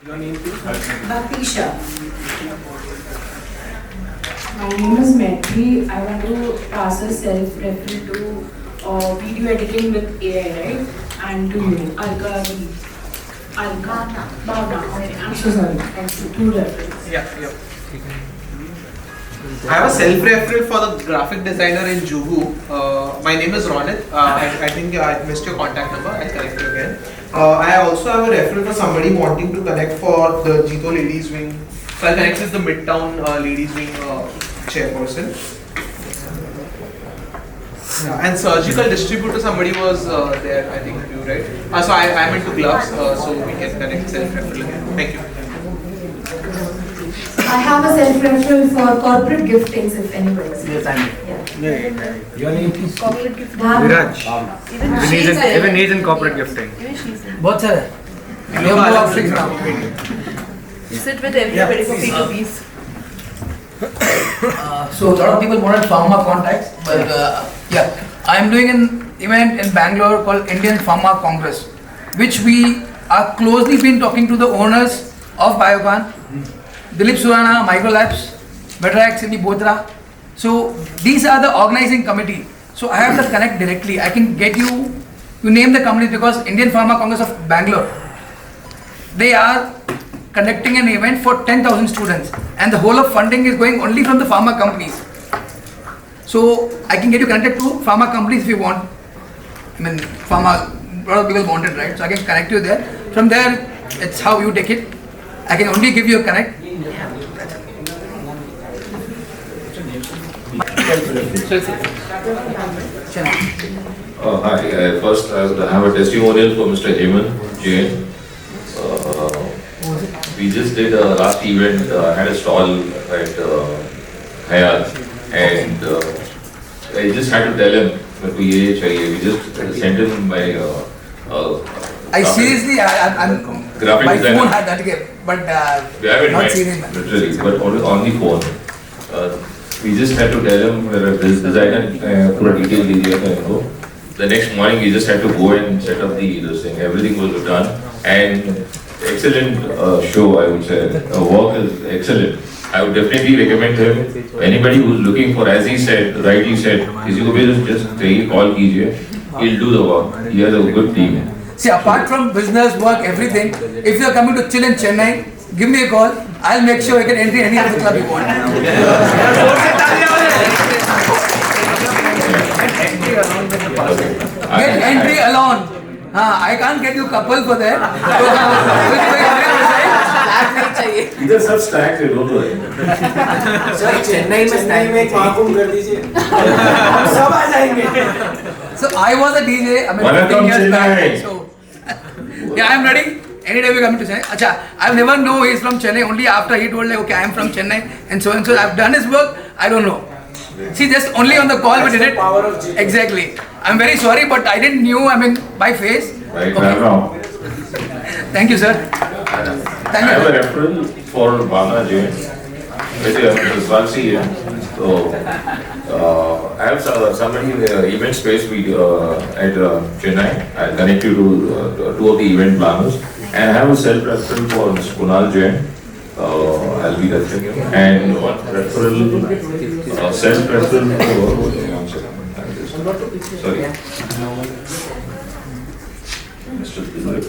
Your name please? Bhatisha. My name is Metri. I want to pass a self-referral to video editing with AI, right? And to you, Alka Bhavna. Okay, I'm so sorry. Two referrals. Yeah. I have a self-referral for the graphic designer in Juhu. My name is Ronit. I think I missed your contact number. I'll connect you again. I also have a referral for somebody wanting to connect for the Jito Ladies Wing. So I'll connect with the Midtown Ladies Wing chairperson. And surgical distributor, somebody was there, I think you, right? So I'm into gloves, so we can connect self-referral again. Thank you. I have a self-referral for corporate giftings if anybody's. Yes, I'm. Yeah. Your name please. Corporate gift. Viraj. Even he's in corporate gifting. बहुत सारे. We have more options now. You sit with everybody for P2Ps. So a lot of people wanted pharma contacts, but I am doing an event in Bangalore called Indian Pharma Congress, which we are closely been talking to the owners of Biocon, Dilip Surana, Microlabs, Vetrax, Cindy Botra. So these are the organizing committee. So I have to connect directly. I can get you name the company because Indian Pharma Congress of Bangalore, they are conducting an event for 10,000 students and the whole of funding is going only from the pharma companies. So I can get you connected to pharma companies if you want. I mean, pharma, a lot of people want it, right? So I can connect you there. From there, it's how you take it. I can only give you a connect. Hi, first I would have a testimonial for Mr. Hemant Jain. We just did a last event, had a stall at Hayat, and I just had to tell him that we just sent him my I seriously, I'm graphic my designer. phone had that game, but We haven't not met, seen him. literally, but on the phone. We just had to tell him this designer for a detailed area. The next morning we just had to go and set up this thing. Everything was done and excellent show, I would say. Work is excellent. I would definitely recommend him. Anybody who's looking for, as he said, rightly said, किसी को भी just call कीजिए. He'll do the work. He has a good team. See, apart from business, work, everything, if you are coming to chill in Chennai, give me a call. I'll make sure you can enter any other club you want. Get entry alone. I can't get you couple for that. इधर सब stack है दोनों है. Sir Chennai में एक महाकुंभ कर दीजिए. हम सब आ जाएंगे. So I was a DJ. I mean, 15 years back. So yeah, I am ready. Anytime you come to Chennai. Acha, I've never know he's from Chennai. Only after he told like, okay, I am from Chennai and so. I've done his work. I don't know. See, just only on the call we did it. Power of G. Exactly. I'm very sorry, but I didn't knew. I mean, by face. Right Okay. now. Thank you, sir. I Thank have a you. referral for Bhavna Jain. It's Swansea here. So, I have somebody in the event space at Chennai. I'll connect you to two of the event planners. And I have a self-referral for Mr. Kunal Jain. I'll be referring him. And one referral, self-referral for, sorry. Mr. Dilip.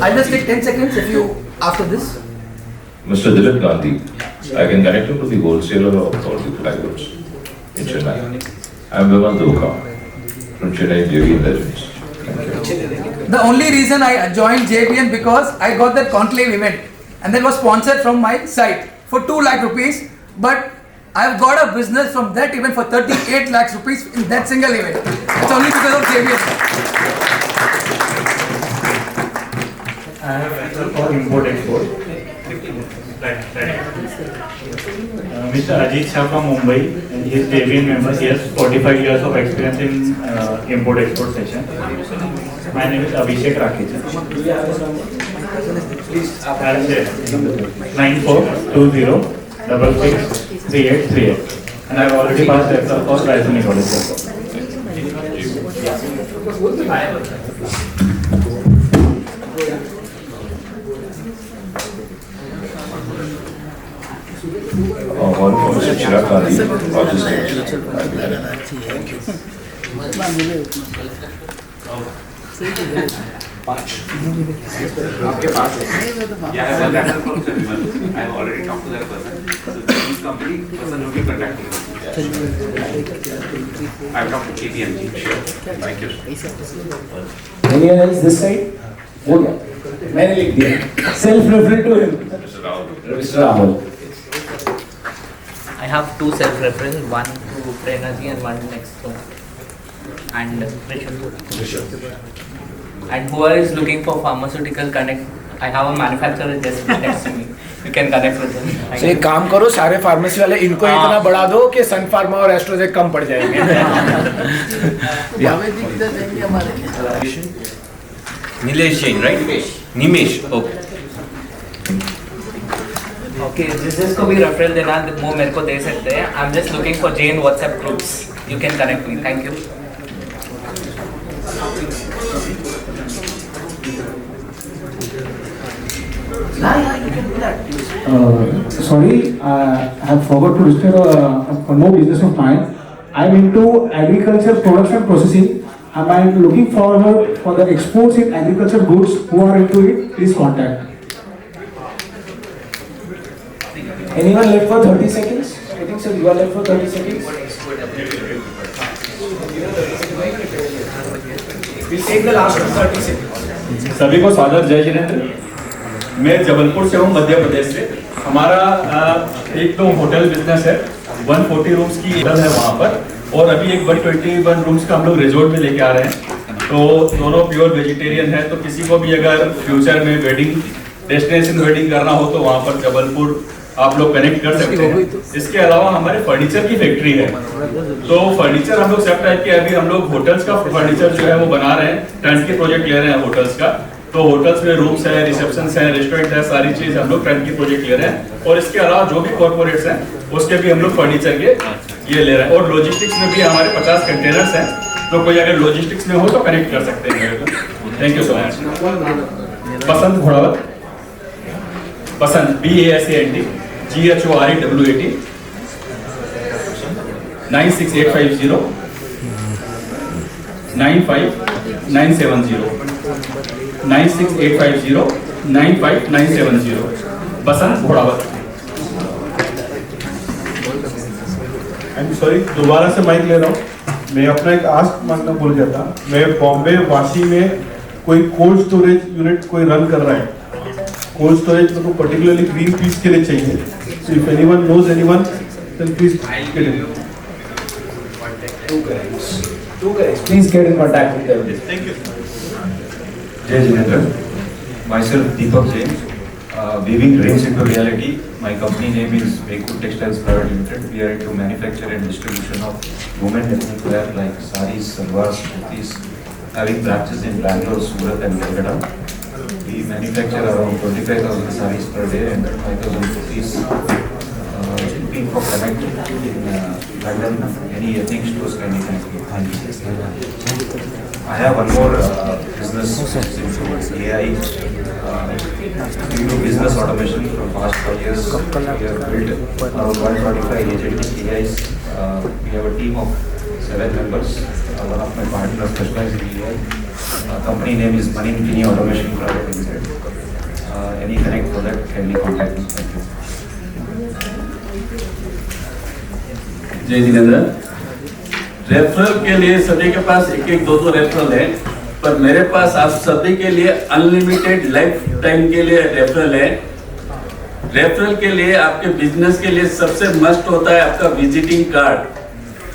I'll just take 10 seconds if you after this. Mr. Dilip Gandhi, I can connect you to the wholesaler of all the plywoods in Chennai. I'm Vimal Doka from Chennai JVM Legends. The only reason I joined JBN because I got that conclave event and that was sponsored from my site for 2 lakh rupees, but I've got a business from that event for 38 lakhs rupees in that single event. It's only because of JBN. I have referral for import-export. Mr. Ajit Shah from Mumbai, and he is JVN member. He has 45 years of experience in import-export session. My name is Abhishek Rakesh. I'll say 9420663838. And I've already passed referral for Raisoni College. One for Mr. Chirag Gandhi, logistics. Yeah, I have that from everyone. I have already talked to that person. So this company person will be contacting me. I have talked to KPMG. Sure. Thank you. Anyone else this side? हो गया मैंने लिख दिया self refer to him mister Rahul I have two self-reference, one to Prernaji and one next to and Rishabh. And whoever is looking for pharmaceutical connect, I have a manufacturer just next to me. You can connect with them. तो एक काम करो सारे pharmacy वाले इनको इतना बढ़ा दो कि सन फार्मा और एस्ट्रोजेक कम पड़ जाएंगे Nilesh Jain, right? Nimesh. Okay. Okay, जिसको भी रेफरल देना वो मेरे को दे सकते हैं. I'm just looking for Jain WhatsApp groups. You can connect me. Thank you. Sorry, I have forgot to register for no business of mine. I'm into agriculture production processing. I'm looking forward for the exports in agriculture goods. Who are into it, please contact. Anyone left for 30 seconds? I think so. You are left for 30 seconds. We'll take the last 30 seconds. सभी को स्वागत, जय जिनेंद्र। मैं जबलपुर से हूँ, मध्य प्रदेश से। हमारा एक तो होटल बिजनेस है, 140 रूम्स की होटल है वहाँ पर, और अभी एक 121 रूम्स का हम लोग रिजॉर्ट में लेके आ रहे हैं। तो दोनों प्योर वेजिटेरियन है, तो किसी को भी अगर फ्यूचर में वेडिंग डेस्टिनेशन वेडिंग करना हो तो वहाँ पर जबलपुर आप लोग कनेक्ट कर सकते हैं। इसके अलावा हमारे फर्नीचर की फैक्ट्री है, तो फर्नीचर हम लोग सब टाइप के अभी हम लोग होटल्स का फर्नीचर जो है वो बना रहे हैं, टर्नकी प्रोजेक्ट ले रहे हैं होटल्स का। तो होटल्स में रूम्स है, रिसेप्शंस है, रेस्टोरेंट है, सारी चीज हम लोग टर्नकी प्रोजेक्ट ले रहे हैं। और इसके अलावा जो भी कॉर्पोरेट्स हैं उसके भी हम लोग फर्नीचर के ये ले रहे हैं। और लॉजिस्टिक्स में भी हमारे 50 कंटेनर्स हैं, तो कोई अगर लॉजिस्टिक्स में हो तो कनेक्ट कर सकते हैं। Thank you so much. पसंत घोड़ावत, पसंत BASANT GHOREWAT 96850 95970 96850 95970 बसंत घोड़ावत। सॉरी, दोबारा से माइक ले रहा हूँ। मैं अपना एक आस्क मानना भूल गया था। मैं बॉम्बे वाशी में कोई कोल्ड स्टोरेज यूनिट कोई रन कर रहा है। कोल्ड स्टोरेज को पर्टिकुलरली ग्रीन पीस के लिए चाहिए। So if anyone knows anyone then please get in. Two guys, please get in contact with them. Thank you. Jai Jinendra, myself Deepak Jain, weaving dreams into reality. My company name is Veku Textiles Private Limited. We are into manufacture and distribution of women ethnic wear like saris, salwars, kurtis, having branches in Bangalore, Surat and Kolkata. We manufacture around 25,000 saris per day and 5,000 kurtis. Looking for connect in London, any ethnic stores can be connected. I have one more business into AI. We do business automation for past 5 years. We have built around 145 agentic AIs. We have a team of 7 members. One of my partners specializes in AI. Company name is Maninkini Automation Private Limited. Any connect for that can be contacted. Thank you. जय Jinendra, referral के लिए सभी के पास एक एक दो referral है, पर मेरे पास आप सभी के लिए अनलिमिटेड लाइफ टाइम के लिए रेफरल है। रेफरल के लिए आपके बिजनेस के लिए सबसे मस्ट होता है आपका विजिटिंग कार्ड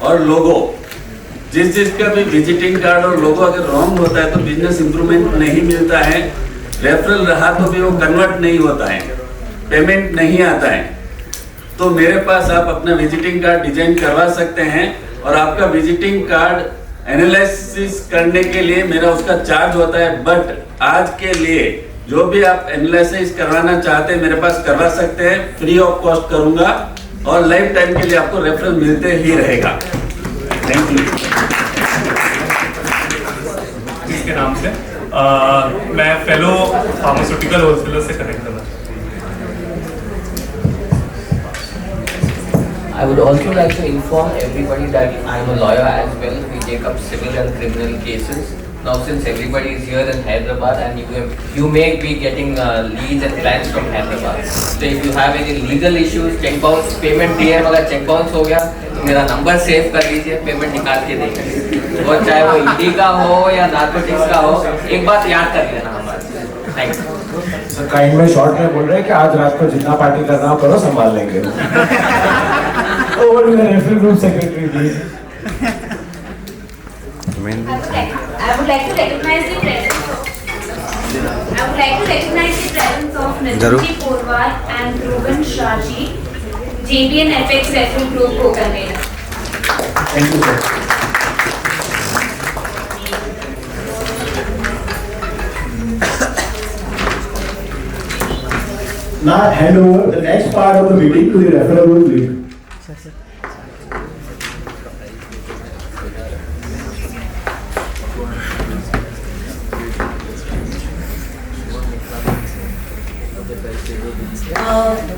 और लोगो। जिस चीज का भी विजिटिंग कार्ड और लोगो अगर रॉन्ग होता है तो बिजनेस इंप्रूवमेंट नहीं मिलता है। रेफरल रहा तो भी वो कन्वर्ट नहीं होता है, पेमेंट नहीं आता है। तो मेरे पास आप अपना विजिटिंग कार्ड डिजाइन करवा सकते हैं, और आपका विजिटिंग कार्ड एनालिसिस करने के लिए मेरा उसका चार्ज होता है। बट आज के लिए जो भी आप एनालिसिस करवाना चाहते हैं मेरे पास करवा सकते हैं, फ्री ऑफ कॉस्ट करूंगा, और लाइफ टाइम के लिए आपको रेफरल मिलते ही रहेगा। Thank you. इसमें मैं फेलो फार्मास्यूटिकल होलसेलर से कनेक्ट करना चाहता I would also like to inform everybody that I am a lawyer as well. We take up civil and criminal cases. Now since everybody is here in Hyderabad and you may be getting leads and clients from Hyderabad. So if you have any legal issues, check bounce, payment दिए मगर check bounce हो गया, तो मेरा number save कर लीजिए, payment निकाल के देंगे। और चाहे वो ईडी का हो या नार्कोटिक्स का हो, एक बात याद कर लेना हमारे। Thank you. सर काइंड में शॉर्ट में बोल रहे हैं कि आज रात को जितना पार्टी करना हो करो, संभाल लेंगे। Over to the referee group secretary, please. I would like to recognize the presence of Nitin Porwal and Ruben Shaji, JBN FX Referee Group co-convener. Thank you, sir. Now hand over the next part of the meeting to the referee group lead.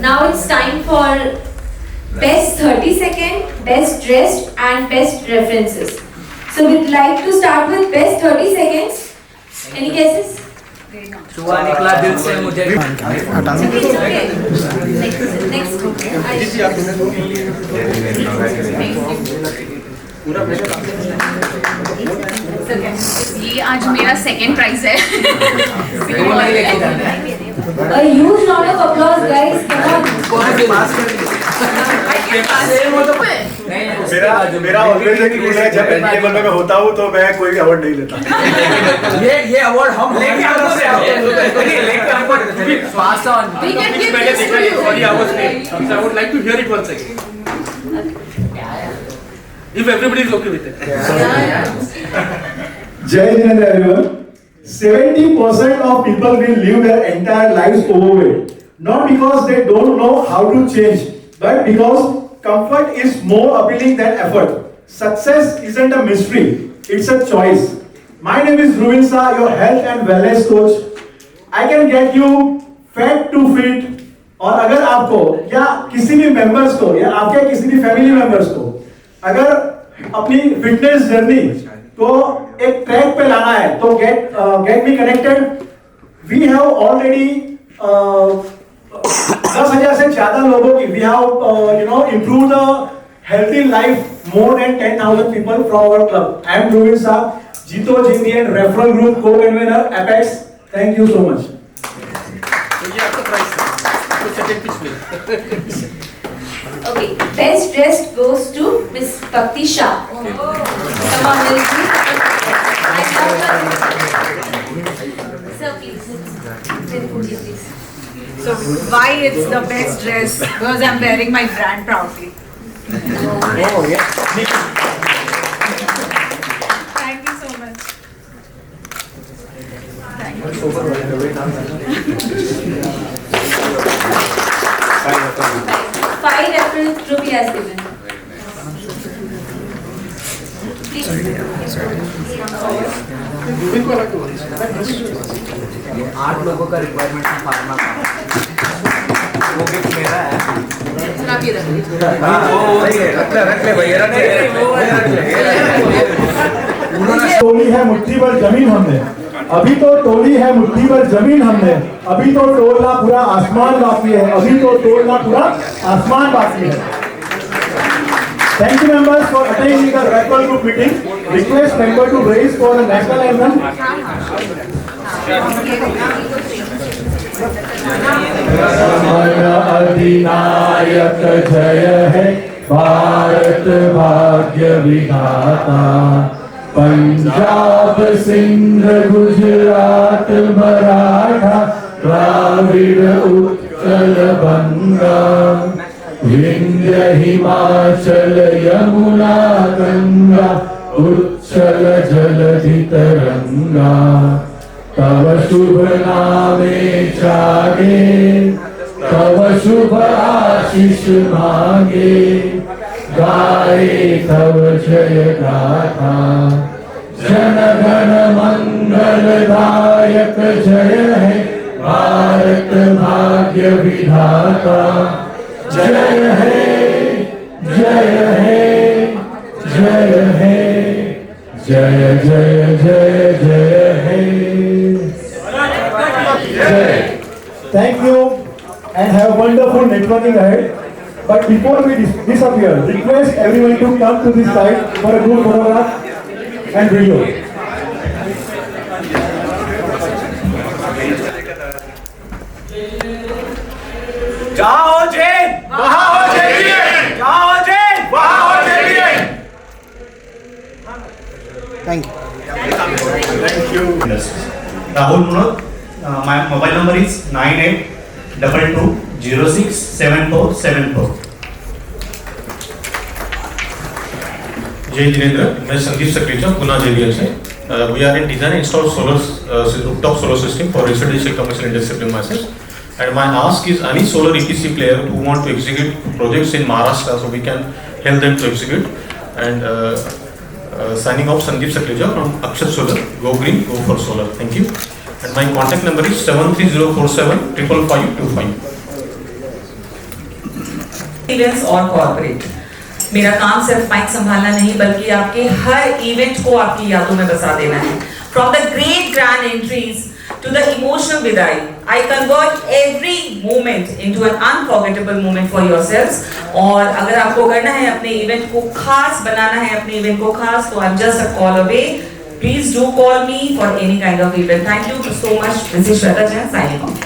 Now it's time for best 30 second, best dressed and best references. So we'd like to start with best 30 seconds. Any guesses? सुबह निकला दिल से मुझे ये आज मेरा second prize है। A huge round of applause, guys. Come on. मेरा ऑलवेज एक रूल है, जब एंट्री टेबल में मैं होता हूँ तो मैं कोई अवार्ड नहीं लेता। ये अवार्ड हम लेके आपको Pass on. We can give this to you. Sorry, I was late. I would like to hear it once again. If everybody is okay with it. Jai Hind everyone. 70% of people will live their entire lives overweight, not because they don't know how to change, but because comfort is more appealing than effort. Success isn't a mystery, it's a choice. My name is Ruben Shah, your health and wellness coach. I can get you fat to fit. और अगर आपको या किसी भी members को या आपके किसी भी फैमिली मेंबर्स को अगर अपनी फिटनेस जर्नी को एक ट्रैक पे लाना है तो get me connected. We have already 10,000 से ज्यादा लोगों की we have improve the healthy life more than 10,000 people from our club. I am Rubin Shah, JITO जिंदियन रेफरल ग्रुप को convener apex. Thank you so much. Okay, best dressed goes to Miss Bhakti Shah. Come on, Miss Ji. Sir, please. So why it's the best dress? Because I'm wearing my brand proudly. Oh, yeah. Thank you so much. Five reference Ruby has given. ये 8 लोगों का requirement है pharma का, वो gift मेरा है। टोली है मुट्ठी भर जमीन हमने, अभी तो टोली है मुट्ठी भर जमीन हमने, अभी तो टोलना पूरा आसमान बाकी है, अभी तो टोलना पूरा आसमान बाकी है। Thank you members for attending the referral group meeting. Request member to raise for the national anthem. अधिनायक जय है भारत भाग्य विधाता, पंजाब सिंध गुजरात मराठा द्राविड़ उत्कल बंगा, विंध्य हिमाचल यमुना गंगा उच्चल जलधि तरंगा, तव शुभ नामे जागे तव शुभ आशीष मांगे, गाए तव जय गाथा जन गण मंगल मंगलदायक जय है भारत भाग्य विधाता, जय है जय है जय है जय जय जय जय है जय. Thank you and have wonderful networking ahead. But before we disappear, request everyone to come to this side for a good photograph and video. जाओ जैन, वहाँ हो JBN, जाओ जैन, वहाँ हो JBN. Thank you. Thank you. Rahul Munot, my mobile number is 9822067474. जय जिनेंद्र, मैं Sandeep सक्रेचा, Pune JBL से. We are in design and install solar rooftop solar system for residential, commercial, industrial premises. And my ask is any solar EPC player who want to execute projects in Maharashtra, so we can help them to execute. And signing off, Sandeep Sakreja from Akshat Solar. Go green, go for solar. Thank you. And my contact number is 73047 55525. Events और corporate. मेरा काम सिर्फ mic संभालना नहीं बल्कि आपके हर event को आपकी यादों में बसा देना है. From the great grand entries to the emotional विदाई, I convert every moment into an unforgettable moment for yourselves. और अगर आपको करना है अपने इवेंट को खास बनाना है, अपने इवेंट को खास, तो I'm just a call away. Please do call me for any kind of event. Thank you so much. This is Shweta Jain signing off.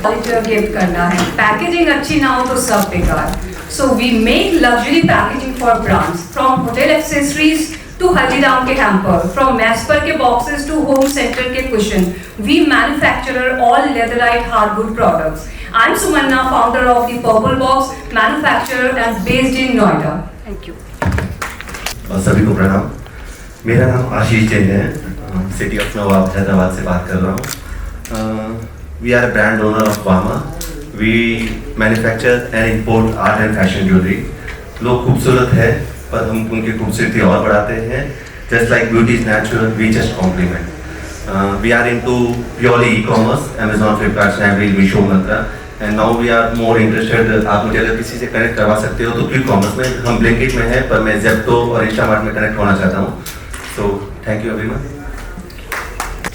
Gift करना है, पैकेजिंग अच्छी ना हो तो सब बेकार. So we make luxury packaging for brands, from hotel accessories to Haldiram ke hamper, from Masper ke boxes to home center ke cushion. We manufacture all leatherite hardwood products. I'm Sumanna, founder of the Purple Box, manufacturer and based in Noida. Thank you. सभी को प्रणाम. मेरा नाम आशीष जैन है, city of नवाब हैदराबाद से बात कर रहा हूँ. We are a brand owner of Vama. We manufacture and import art and fashion jewelry. लोग खूबसूरत है पर हम उनकी खूबसूरती और बढ़ाते हैं. Just like beauty is natural, we just compliment. We are into purely e-commerce, Amazon, Flipkart, Snapdeal, Meesho, Myntra, and now we are more interested. आप मुझे अगर किसी से कनेक्ट करवा सकते हो तो क्विक कॉमर्स में हम ब्लिंकिट में है, पर मैं Zepto और Instamart में कनेक्ट होना चाहता हूँ. So thank you everyone.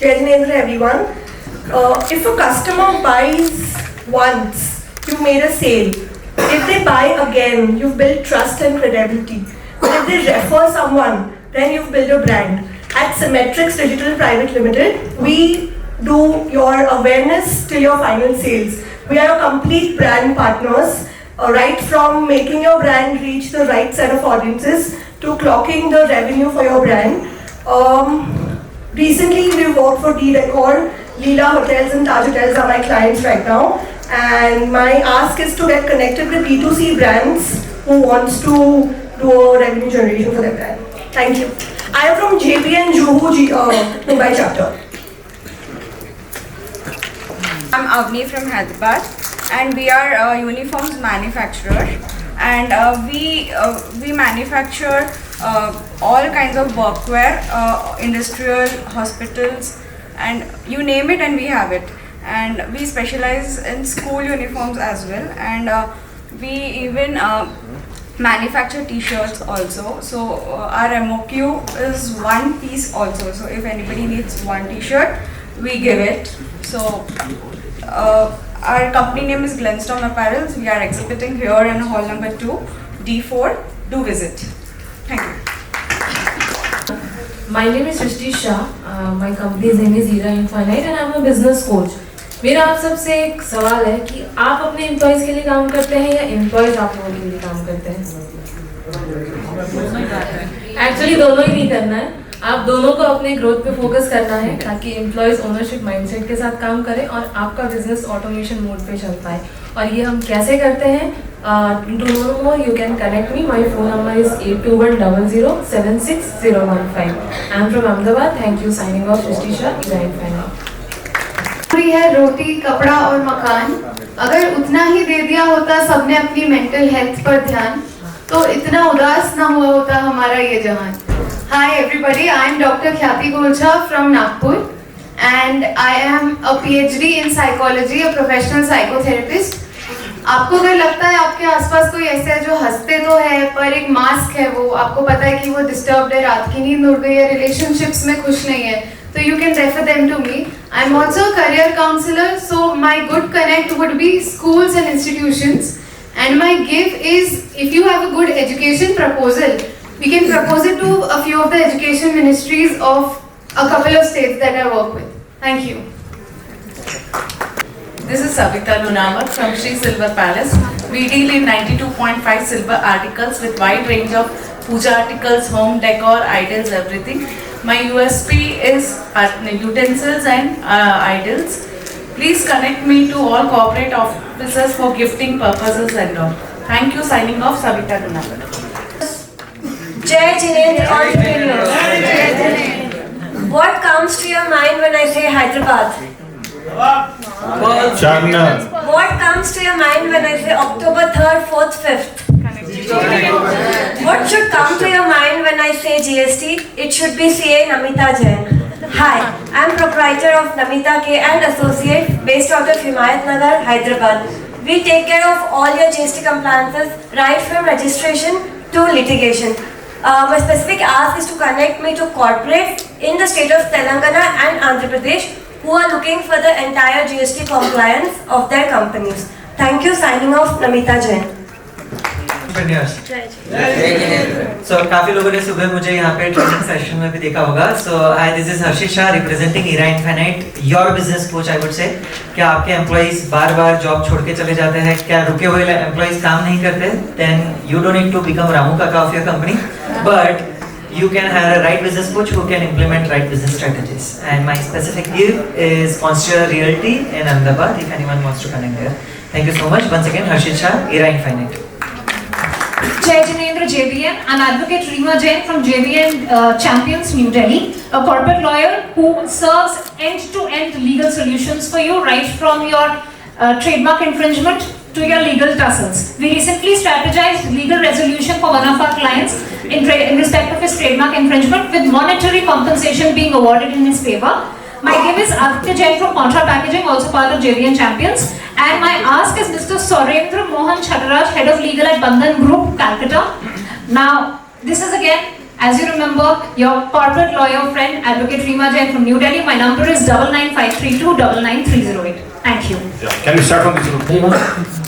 Jai Jinendra everyone. If a customer buys once, you made a sale. If they buy again, you've built trust and credibility. But if they refer someone, then you've built a brand. At Symmetrix Digital Private Limited, we do your awareness till your final sales. We are your complete brand partners, right from making your brand reach the right set of audiences to clocking the revenue for your brand. Recently, we worked for D-Record. Leela Hotels and Taj Hotels are my clients right now, and my ask is to get connected with B2C brands who wants to do a revenue generation for their brand. Thank you. I am from JBN Juhu Mumbai chapter. I'm Avni from Hyderabad, and we are a uniforms manufacturer, and we manufacture all kinds of workwear, industrial, hospitals, and you name it and we have it. And we specialize in school uniforms as well, and we even manufacture t-shirts also. So our MOQ is one piece also, so if anybody needs one t-shirt, we give it. So our company name is Glenstorm Apparels. We are exhibiting here in hall number 2, D4. Do visit. Thank you. My name is Srishti Shah. My company's name is Hira Infinite and I'm a business coach. मेरा आप सबसे एक सवाल है कि आप अपने employees के लिए काम करते हैं या एम्प्लॉयज आप लोगों के लिए काम करते हैं? एक्चुअली दोनों ही नहीं करना है. आप दोनों को अपने ग्रोथ पे फोकस करना है ताकि एम्प्लॉयज ओनरशिप माइंडसेट के साथ काम करें और आपका बिजनेस ऑटोमेशन मोड पे चल पाए. और ये हम कैसे करते हैं? To know more, you can connect me. My phone number is 8210076015. I am from Ahmedabad. Thank you. Signing off, Srishti Shah, Hira Infinite. है रोटी, कपड़ा और मकान. अगर उतना ही दे दिया होता सबने अपनी मेंटल हेल्थ पर ध्यान, तो इतना उदास ना हुआ होता हमारा ये जहान. Hi everybody, I am Dr. Khyati Golcha from Nagpur and I am a PhD in psychology, a professional psychotherapist. आपको अगर लगता है आपके आसपास कोई ऐसा है जो हंसते तो है पर एक मास्क है, वो आपको पता है कि वो डिस्टर्ब्ड है, रात की नींद उड़ गई है, रिलेशनशिप्स में खुश नहीं है, तो you can refer them to me. I am also a career counselor, so my good connect would be schools and institutions. And my gift is, if you have a good education proposal, we can propose it to a few of the education ministries of a couple of states that I work with. Thank you. This is Savita Lunamar from Sri Silver Palace. We deal in 92.5 silver articles with wide range of puja articles, home decor, idols, everything. My USP is utensils and idols. Please connect me to all corporate officers for gifting purposes and all. Thank you. Signing off, Savita Lunamar. Jai Jinendra Entrepreneurs. What comes to your mind when I say Hyderabad? What comes to your mind when I say October 3rd, 4th, 5th? What should come to your mind when I say GST? It should be CA Namita Jain. Hi, I am proprietor of Namita K and Associate based out of Himayat Nagar, Hyderabad. We take care of all your GST compliances right from registration to litigation. My specific ask is to connect me to corporates in the state of Telangana and Andhra Pradesh who are looking for the entire GST compliance of their companies. Thank you. Signing off, Namita Jain. So काफी लोगों ने सुबह मुझे यहाँ पे training session में भी देखा होगा. So hi, this is Harshit Shah representing ERA Infinite, your business coach I would say. क्या आपके एम्प्लॉइज बार बार जॉब छोड़ के चले जाते हैं? क्या रुके हुए एम्प्लॉइज काम नहीं करते? Then you don't need to become Ramu Kaka of your company, but you can have a right business coach who can implement right business strategies. And my specific gift is Constellar Realty in Ahmedabad. If anyone wants to connect there. Thank you so much. Once again, Harshit Shah, ERA Infinite. Jai Jinendra JBN, an advocate Reema Jain from JBN Champions, New Delhi, a corporate lawyer who serves end-to-end legal solutions for you, right from your trademark infringement to your legal tussles. We recently strategized legal resolution for one of our clients in respect of his trademark infringement, with monetary compensation being awarded in his favor. My name is Aditya Jain from Contra Packaging, also part of JVN Champions. And my ask is Mr. Sorendra Mohan Chaturaj, Head of Legal at Bandhan Group, Calcutta. Now, this is again, as you remember, your corporate lawyer friend, Advocate Reema Jain from New Delhi. My number is 99532 99308. Thank you. Yeah. Can you start from this room?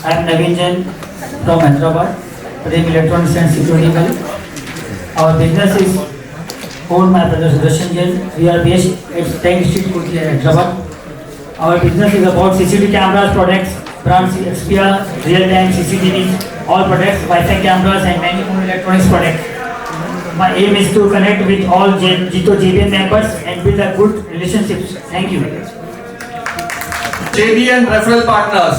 I am Naveen Jain from Hyderabad, Prem Electronics and Security Bell. Our business is owned by Brother Sudarshan Jain. We are based at 10th Street, Kochi, Hyderabad. Our business is about CCTV cameras products, brands Xperia, real-time CCTV, all products, Wi-Fi cameras and many more electronics products. My aim is to connect with all Jito JBN members and build a good relationships. Thank you. JBN Referral Partners.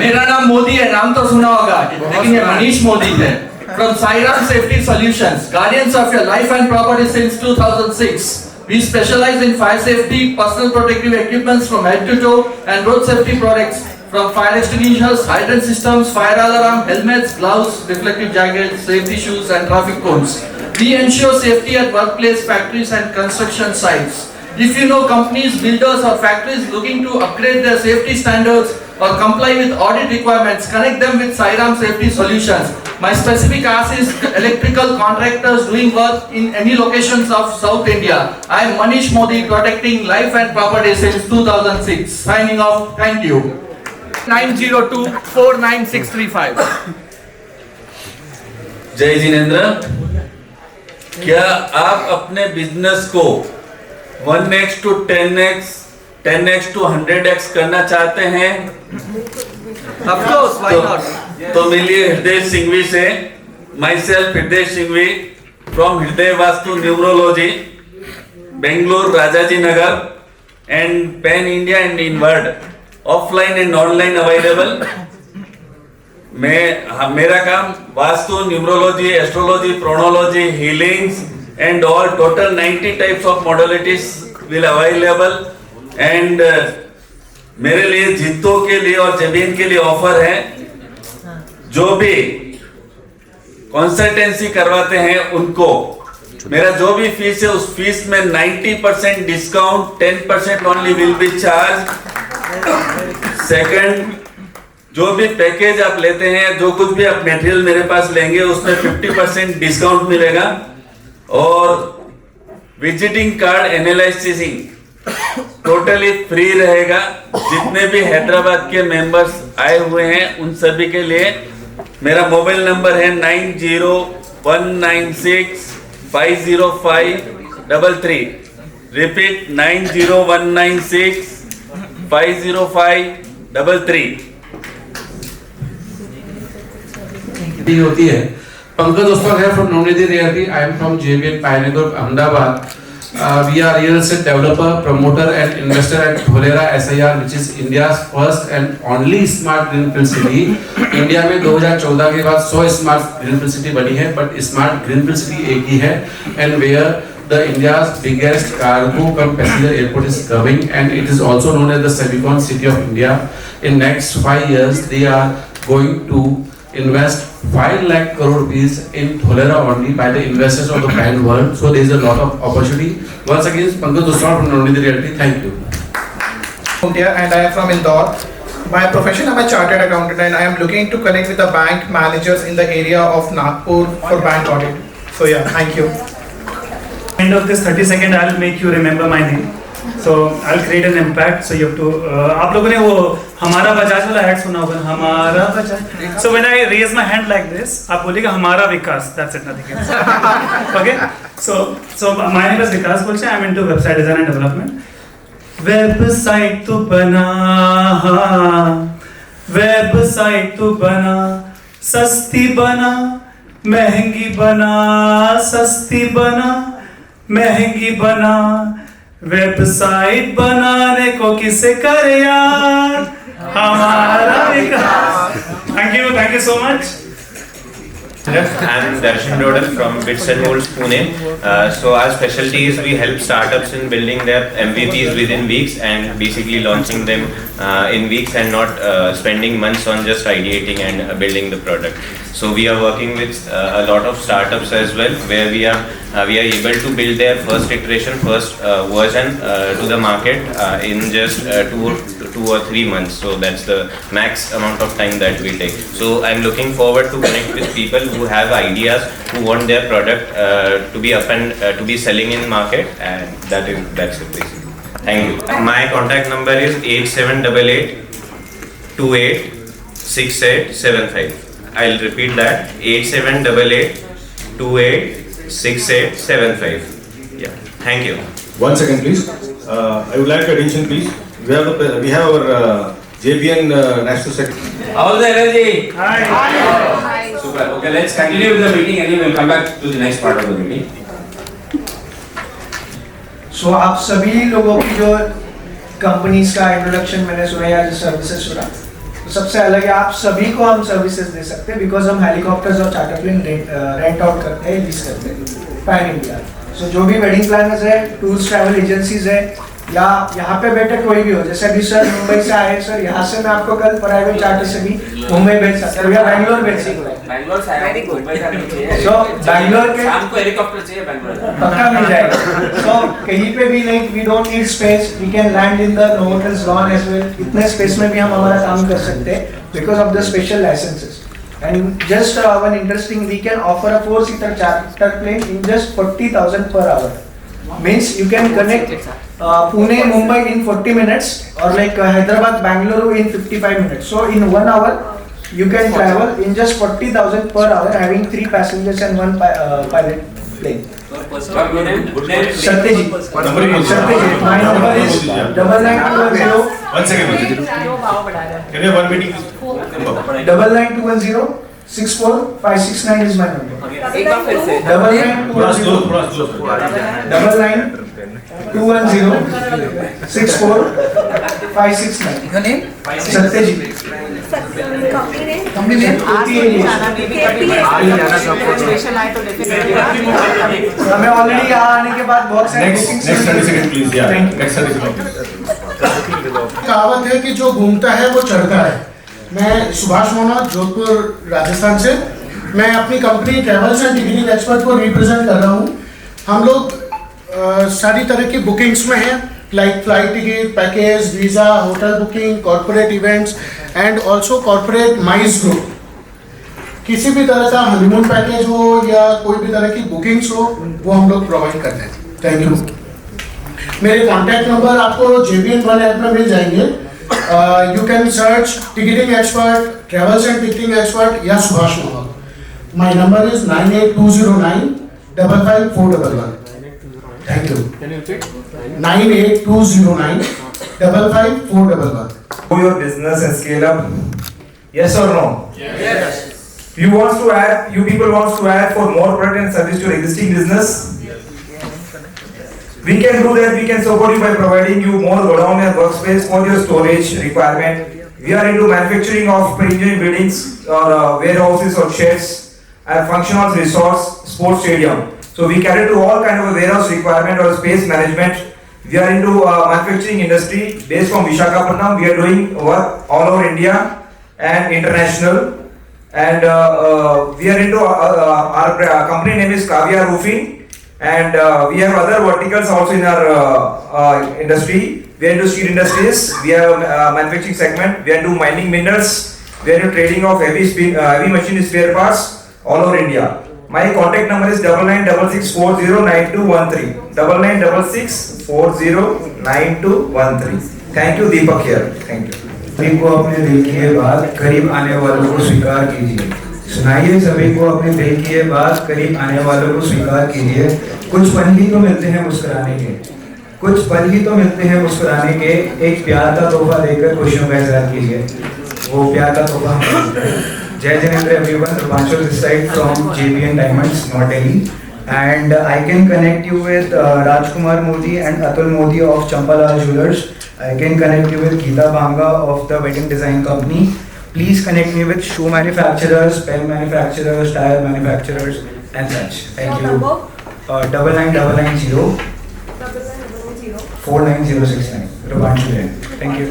मेरा नाम मोदी है, नाम तो सुना होगा, लेकिन ये मनीष मोदी है. From Sairam Safety Solutions, guardians of your life and property since 2006. We specialize in fire safety, personal protective equipments from head to toe, and road safety products from fire extinguishers, hydrant systems, fire alarm, helmets, gloves, reflective jackets, safety shoes, and traffic cones. We ensure safety at workplace, factories, and construction sites. If you know companies, builders, or factories looking to upgrade their safety standards or comply with audit requirements, connect them with Sairam Safety Solutions. My specific ask is electrical contractors doing work in any locations of South India. I am Manish Modi, protecting life and property since 2006. Signing off. Thank you. 902-49635. जय जिनेंद्र, क्या आप अपने business को 1x to 10x, 10x to 100x करना चाहते हैं? Of course, why not? तो मिलिए हृदय सिंघवी से. Myself हृदय Singhvi from Hriday Vastu Numerology, Bangalore, Rajaji Nagar, and Pan India and inward, offline and online available. मेरा काम वास्तु, न्यूमरोलॉजी, एस्ट्रोलॉजी, प्रोनोलॉजी, healings and all total 90 types of modalities will available. and मेरे लिए जीतो के लिए और जमीन के लिए ऑफर है. जो भी कंसल्टेंसी करवाते हैं उनको मेरा जो भी फीस है उस फीस में 90% discount, 10% only will be charge. Second, जो भी पैकेज आप लेते हैं, जो कुछ भी आप मटेरियल मेरे पास लेंगे उसमें 50% डिस्काउंट मिलेगा। और विजिटिंग कार्ड एनालाइसिंग टोटली फ्री रहेगा। जितने भी हैदराबाद के मेंबर्स आए हुए हैं उन सभी के लिए मेरा मोबाइल नंबर है 9019650533। रिपीट 9019650533। होती है। पंकज ओसवाल है from Navnidhi realty. I am from JBN Pioneer Group, Ahmedabad. We are real estate developer, promoter and investor at Dholera SIR, which is India's first and only smart greenfield city. India में 2014 के बाद 100 smart greenfield city बनी है, but smart greenfield city एक ही है, and where the India's biggest cargo cum passenger airport is coming, and it is also known as the Semicon City of India. In next 5 years, they are going to invest 5 lakh crore rupees in Dholera only by the investors of the planned world. So there is a lot of opportunity. Once again, Pankaj Oswal from Navnidhi Realty. Thank you. And I am from Indore. My profession, I am a chartered accountant, and I am looking to connect with the bank managers in the area of Nagpur for bank audit. So yeah, thank you. End of this 30 second, I'll make you remember my name. So I'll create an impact. So you have to. आप लोगों ने वो हमारा बजाज वाला add सुना होगा, हमारा Bajaj. So when I raise my hand like this, आप बोलिएगा हमारा विकास. That's it, nothing else. Okay. So my name is Vikas Gulcha. I'm into website design and development. Website तो बना, वेबसाइट तो बना, सस्ती बना, महंगी बना, सस्ती बना, महंगी बना, वेबसाइट बनाने को किसे करे यार, हमारा विकास. Thank you so much. I'm Darshan Dodal from Bits and Molds, Pune. So our specialty is we help startups in building their MVPs within weeks and basically launching them in weeks and not spending months on just ideating and building the product. So we are working with a lot of startups as well, where we are able to build their first iteration, first version to the market in just 2 or 3 months. So that's the max amount of time that we take. So I'm looking forward to connect with people who have ideas, who want their product to be up and to be selling in market, and that's it basically. Thank you. My contact number is 8788286875. I'll repeat that, 8788286875. Yeah. Thank you. 1 second, please. I would like your attention, please. We have our JBN National Secretary. How's the energy? Hi. Super. Okay, let's continue with the meeting and then we'll come back to the next part of the meeting. So आप सभी लोगों की जो companies का introduction मैंने सुना या जो सर्विसेज सुना, तो सबसे अलग है, आप सभी को हम सर्विसेज दे सकते हैं बिकॉज हम हेलीकॉप्टर्स और चार्टर प्लेन रेंट आउट करते हैं, लीज करते हैं पैन इंडिया. सो जो भी वेडिंग प्लानर्स है, टूर्स ट्रैवल एजेंसीज है, या यहाँ पे बैठे कोई भी हो, जैसे अभी सर मुंबई से आए, सर यहाँ से मैं आपको कल प्राइवेट चार्टर से भी मुंबई भेज सकता हूँ या बैंगलोर भेज सकता हूँ. बैंगलोर से आया हूँ, मुंबई से चाहिए. So बैंगलोर के शाम को हेलीकॉप्टर चाहिए बैंगलोर. पक्का मिल जाएगा. So कहीं पे भी नहीं, we don't need space, we can land in the Novotel's lawn as well. इतने स्पेस में भी हम हमारा काम कर सकते हैं because of the special licenses. And just one interesting, we can offer a 4-seater charter plane in just 40,000 per hour. Means you can connect Pune, Mumbai in 40 minutes, or like Hyderabad, Bangalore in 55 minutes. So in 1 hour, you can travel in just 40,000 per hour, having 3 passengers and 1 pilot plane. Satyajit. Satyajit. My number is 9920. 1 second. Can we have one meeting? 9920 64569 is my number. 9920 64569. Your name? Satyajit. Company name? हमें already यहाँ आने के बाद बहुत सारे Next 30 seconds, please. Yeah. Next 30 seconds. कहावत है कि जो घूमता है वो चढ़ता है. मैं सुभाष मोना, जोधपुर राजस्थान से. मैं अपनी company travels and ticketing expert को रिप्रेजेंट कर रहा हूँ. हम लोग सारी तरह की बुकिंग्स में हैं, like flight ticket, package, visa, hotel booking, corporate events and also corporate mice group. किसी भी तरह का हनीमून पैकेज हो या कोई भी तरह की बुकिंग्स हो, वो हम लोग प्रोवाइड करते हैं। Thank you. मेरे कॉन्टैक्ट नंबर आपको JBN One ऐप में मिल जाएंगे। You can search ticketing expert, travels and ticketing expert या Subhash Mohan. My number is 9820955411। Thank you. 9820955411। Grow your business and scale up. Yes or no? Yes. You people wants to add for more product and service to your existing business? We can do that. We can support you by providing you more godown and workspace for your storage requirement. We are into manufacturing of premium buildings or warehouses or sheds and functional resorts, sports stadium. So we cater to all kind of a warehouse requirement or space management. We are into manufacturing industry based from Visakhapatnam. We are doing work all over India and international. And we are into our company name is Kavya Roofing. And we have other verticals also in our industry. We are into steel industries. We have manufacturing segment. We are into mining minerals. We are into trading of heavy machine spare parts all over India. My contact number is 9966409213. 9966409213. Thank you, Deepak here. Thank you. सभी को अपने दिल की ये बात करीब आने वालों को स्वीकार कीजिए। सुनाइए सभी को अपने दिल की ये बात करीब आने वालों को स्वीकार कीजिए। कुछ पल ही तो मिलते हैं मुस्कुराने के, कुछ पल ही तो मिलते हैं मुस्कुराने के। एक प्यार का तोहफा देकर खुशियों का इजहार कीजिए। वो प्यार का तोहफा जय जिनेंद्र everyone, Rupanshu this side from JBN Diamonds, New Delhi, and I can connect you with Rajkumar Modi and Atul Modi of Champalal Jewelers. I can connect you with Geeta Banga of the Wedding Design Company. Please connect me with shoe manufacturers, pen manufacturers, tire manufacturers, and such. Thank you. 9990 49069. Rupanshu Jain. Thank you.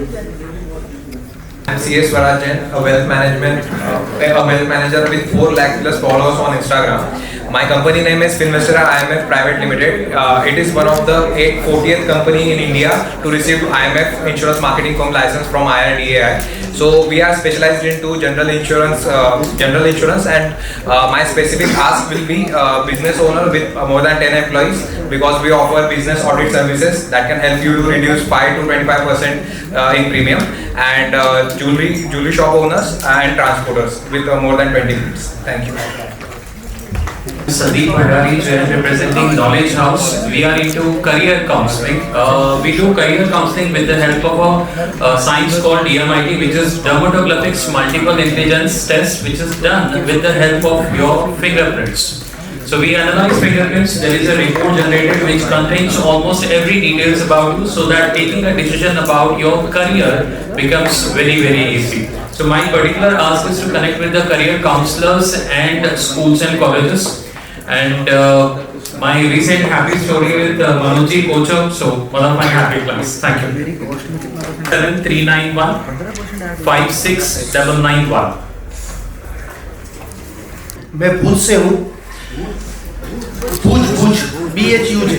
I'm CS Swaraj Jain, a wealth manager with 4 lakh plus followers on Instagram. My company name is Finvestor IMF Private Limited. It is one of the 40th company in India to receive IMF insurance marketing firm license from IRDAI. So we are specialized into general insurance, and my specific ask will be business owner with more than 10 employees, because we offer business audit services that can help you to reduce 5 to 25% in premium, and jewelry shop owners and transporters with more than 20 minutes. Thank you. Sandeep Bhandari, representing Knowledge House. We are into career counseling. We do career counseling with the help of a science called DMIT, which is Dermatoglyphics Multiple Intelligence Test, which is done with the help of your fingerprints. So we analyze fingerprints. There is a report generated which contains almost every details about you, so that taking a decision about your career becomes very, very easy. So my particular ask is to connect with the career counselors and schools and colleges. And my recent happy story with Manoj Kocha, so one of my happy class. Thank you. 7391 56991. मैं भूज से हूँ। भूज BHUJ।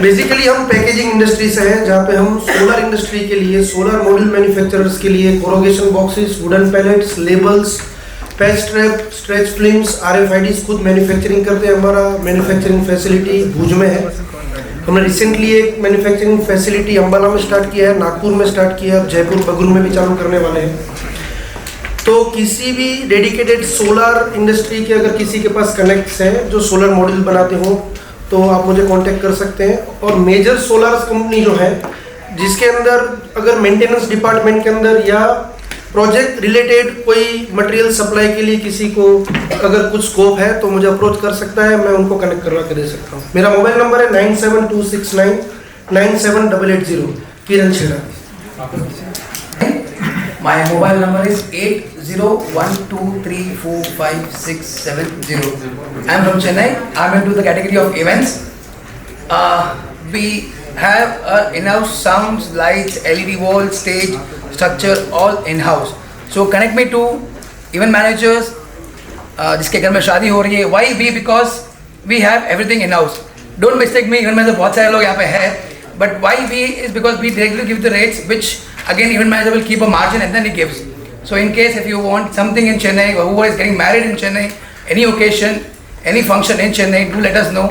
Basically हम packaging industry से हैं, जहाँ पे हम solar industry के लिए, सोलर मॉड्यूल मैन्युफैक्चरर्स के लिए corrugation boxes, wooden pallets, labels, patch strap, stretch films, RFIDs खुद मैन्युफैक्चरिंग करते हैं। हमारा मैन्युफैक्चरिंग फैसिलिटी भुज में है। हमने रिसेंटली एक मैन्युफैक्चरिंग फैसिलिटी अंबाला में स्टार्ट किया है, नागपुर में स्टार्ट किया है, अब जयपुर बगरू में भी चालू करने वाले हैं। तो किसी भी डेडिकेटेड सोलर इंडस्ट्री के अगर किसी के पास कनेक्ट्स हैं जो सोलर मॉड्यूल बनाते हो, तो आप मुझे कांटेक्ट कर सकते हैं। और मेजर सोलर कंपनी जो है, जिसके अंदर अगर मेंटेनेंस डिपार्टमेंट के अंदर या प्रोजेक्ट रिलेटेड कोई मटेरियल सप्लाई के लिए किसी को अगर कुछ स्कोप है, तो मुझे अप्रोच कर सकता है, मैं उनको कनेक्ट करवा के दे सकता हूँ। मेरा मोबाइल नंबर है 9726997880। किरण छेड़ा। My mobile number is 8012345670. I am from Chennai. I am into the category of events. We have in-house sounds, lights, LED wall, stage, structure, all in-house. So connect me to event managers, जिसके घर में शादी हो रही है. Why we? Because we have everything in house. Don't mistake me, event manager बहुत सारे लोग यहाँ पे हैं, but why we is because we directly give the rates, which again event manager will keep a margin and then he gives. So in case if you want something in Chennai, or who is getting married in Chennai, any occasion, any function in Chennai, do let us know.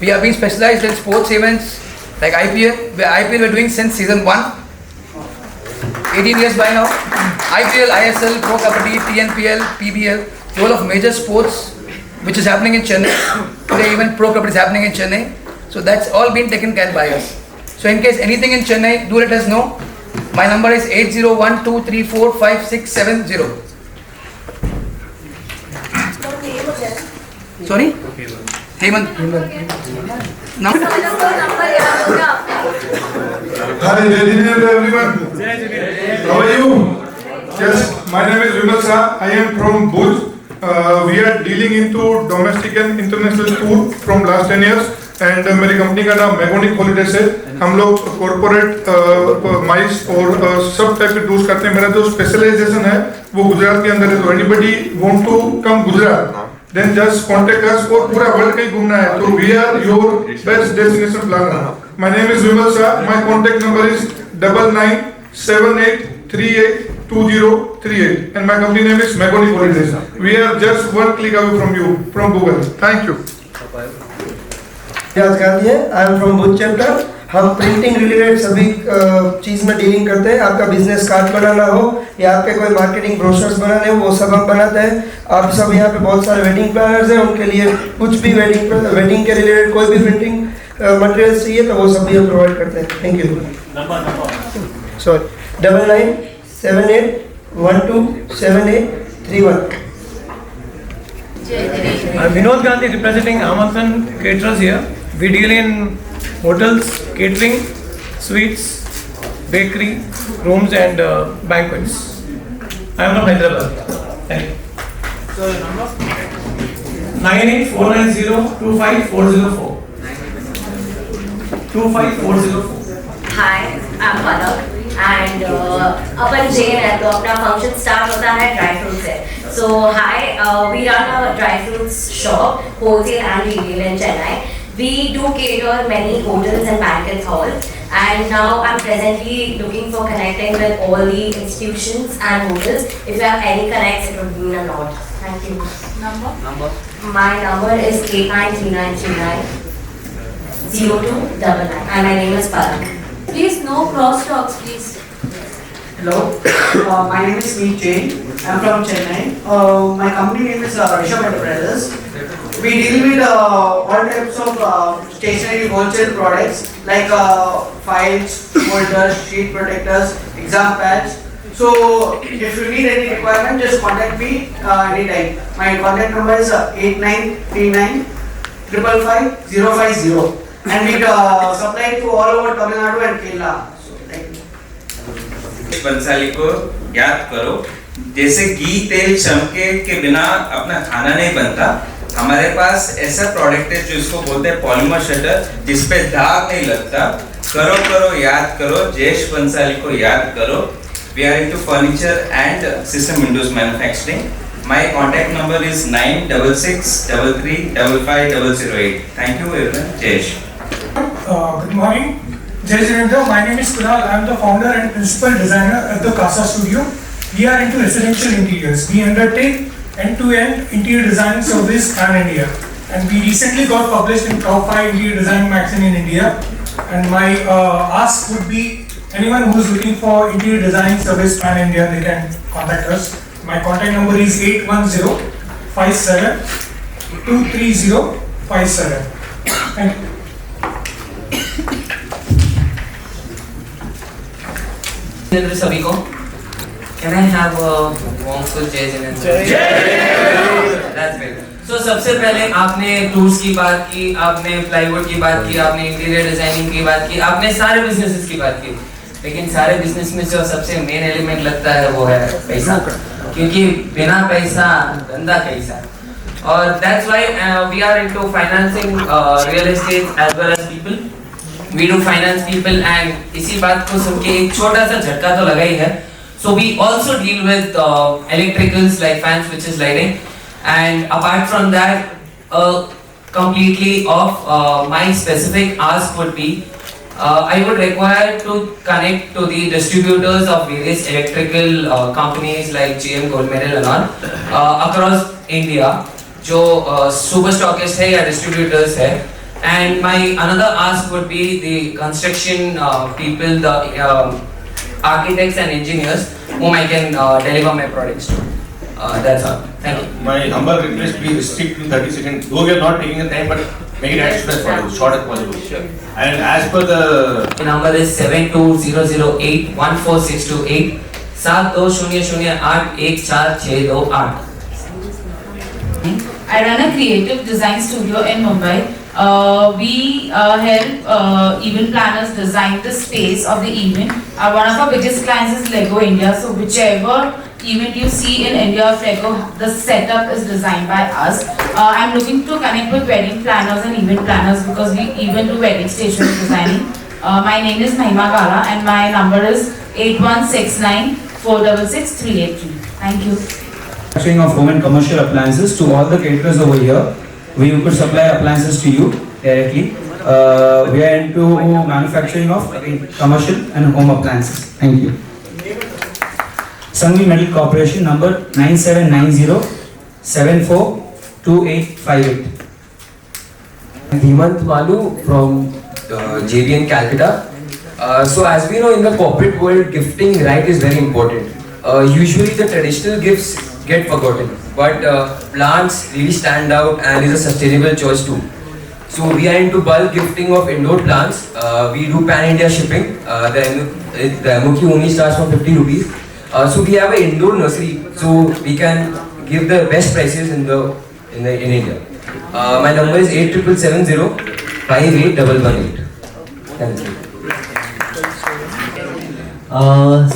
We have been specialized in sports events like IPL. IPL we're doing since season 1, 18 years by now. IPL, ISL, Pro Kabaddi, TNPL, PBL, all of major sports which is happening in Chennai. Today even Pro Kabaddi is happening in Chennai. So that's all been taken care by us. So in case anything in Chennai, do let us know. My number is 8012345670. Sorry? Hemant. Number. Hi, Jai Jinendra everyone. How are you? Yes, my name is Vimal Shah. I am from Bhuj. We are dealing into domestic and international tour from last 10 years. And मेरी company का नाम मैगोनिक holidays है. हम लोग corporate माइस और सब type के tours करते हैं. मेरा जो स्पेशलाइजेशन है वो गुजरात के अंदर है. तो anybody want to come Gujarat then just contact us. और पूरा वर्ल्ड कहीं घूमना है तो we are your best destination planner. My name is Vimal Shah. My contact number is 9978382038 and my company name is Magonic Holidays. We are just one click away from you from Google. Thank you. I am from Budh chapter. हम printing related सभी चीज़ में dealing करते हैं. आपका business card बनाना हो या आपके कोई मार्केटिंग ब्रोशर्स बनाने हो वो सब हम बनाते हैं. आप सब यहाँ पे बहुत सारे वेडिंग प्लानर्स हैं, उनके लिए कुछ भी वेडिंग के रिलेटेड कोई भी प्रिंटिंग मटेरियल्स चाहिए तो वो सब भी हम प्रोवाइड करते हैं. Thank you. Sorry 9978127831. I'm Vinod Gandhi representing Amazon Caterers here. We deal in hotels, catering, suites, bakery, rooms and banquets. I am from Hyderabad. Thank you. So your number? 9849025404. 25404. Hi, I'm Palak. And अपन जैन है तो अपना function start होता है dry fruit से. So hi, we run a dry fruits shop, wholesale and retail in Chennai. We do cater many hotels and banquet halls. And now I'm presently looking for connecting with all the institutions and hotels. If you have any connects, it would mean a lot. Thank you. Number? My number is 8939390299 and my name is Palak. Please, no cross talks, please. Hello, my name is Meet Jain. I'm from Chennai. My company name is Rishabh Enterprises. We deal with all types of stationery wholesale products like files, folders, sheet protectors, exam pads. So if you need any requirement, just contact me anytime. My contact number is 8939555050. And we supply to all over Tamil Nadu and Kerala. So thank you. Bansali को याद करो. जैसे घी तेल चमके के बिना अपना खाना नहीं बनता. हमारे पास ऐसा प्रोडक्ट है जो इसको बोलते हैं पॉलीमर शटर, जिसपे दाग नहीं लगता. करो याद करो. जयेश बंसाली को याद करो. We are into furniture and system windows manufacturing. My contact number is 9663355008. Thank you everyone. Jayesh. Good morning. Jai Jinendra. My name is Kunal. I am the founder and principal designer at the Casa Studio. We are into residential interiors. We undertake end-to-end interior design service pan India. And we recently got published in top 5 interior design magazine in India. And my ask would be anyone who is looking for interior design service pan India, they can contact us. My contact number is 81057230057. Thank you. सभी को Can I have a warm full Jai Jinendra? That's great. So सबसे पहले आपने tours की बात की, आपने plywood की बात की, आपने इंटीरियर डिजाइनिंग की बात की, आपने सारे बिजनेसेस की बात की. लेकिन सारे बिजनेस में जो सबसे मेन एलिमेंट लगता है वो है पैसा. क्योंकि बिना पैसा धंधा कैसा. और that's why we are into financing real estate as well as people. We do finance people and इसी बात को सुन के एक छोटा सा झटका तो लगा ही है. So we also deal with electricals like fans, switches, lighting, And apart from that, completely off, my specific ask would be, I would require to connect to the distributors of various electrical companies like GM, Goldmedal and all across India, जो super stockist है या distributors है. And my another ask would be the construction people, the architects and engineers whom I can deliver my products to. That's all. Thank you. My humble request, please stick to 30 seconds. Though we are not taking the time, but make it as short as possible. Sure. And as per the number is 7200814628 7200814628. I run a creative design studio in Mumbai. We help event planners design the space of the event. One of our biggest clients is Lego India. So whichever event you see in India of Lego, the setup is designed by us. I'm looking to connect with wedding planners and event planners because we even do wedding stationery designing. My name is Mahima Gala and my number is 8169466383. Thank you. Manufacturing of home and commercial appliances to all the caterers over here. We could supply appliances to you directly. We are into manufacturing of commercial and home appliances. Thank you. Sangvi Metal Corporation number 9790742858. Hemant Malu from JBN Calcutta. So as we know, in the corporate world, gifting right is very important. Usually the traditional gifts get forgotten, but plants really stand out and is a sustainable choice too. So we are into bulk gifting of indoor plants. We do pan-India shipping. The MOQ only starts from 50 rupees. So we have an indoor nursery, so we can give the best prices in India. My number is 8770-58118. Thank you.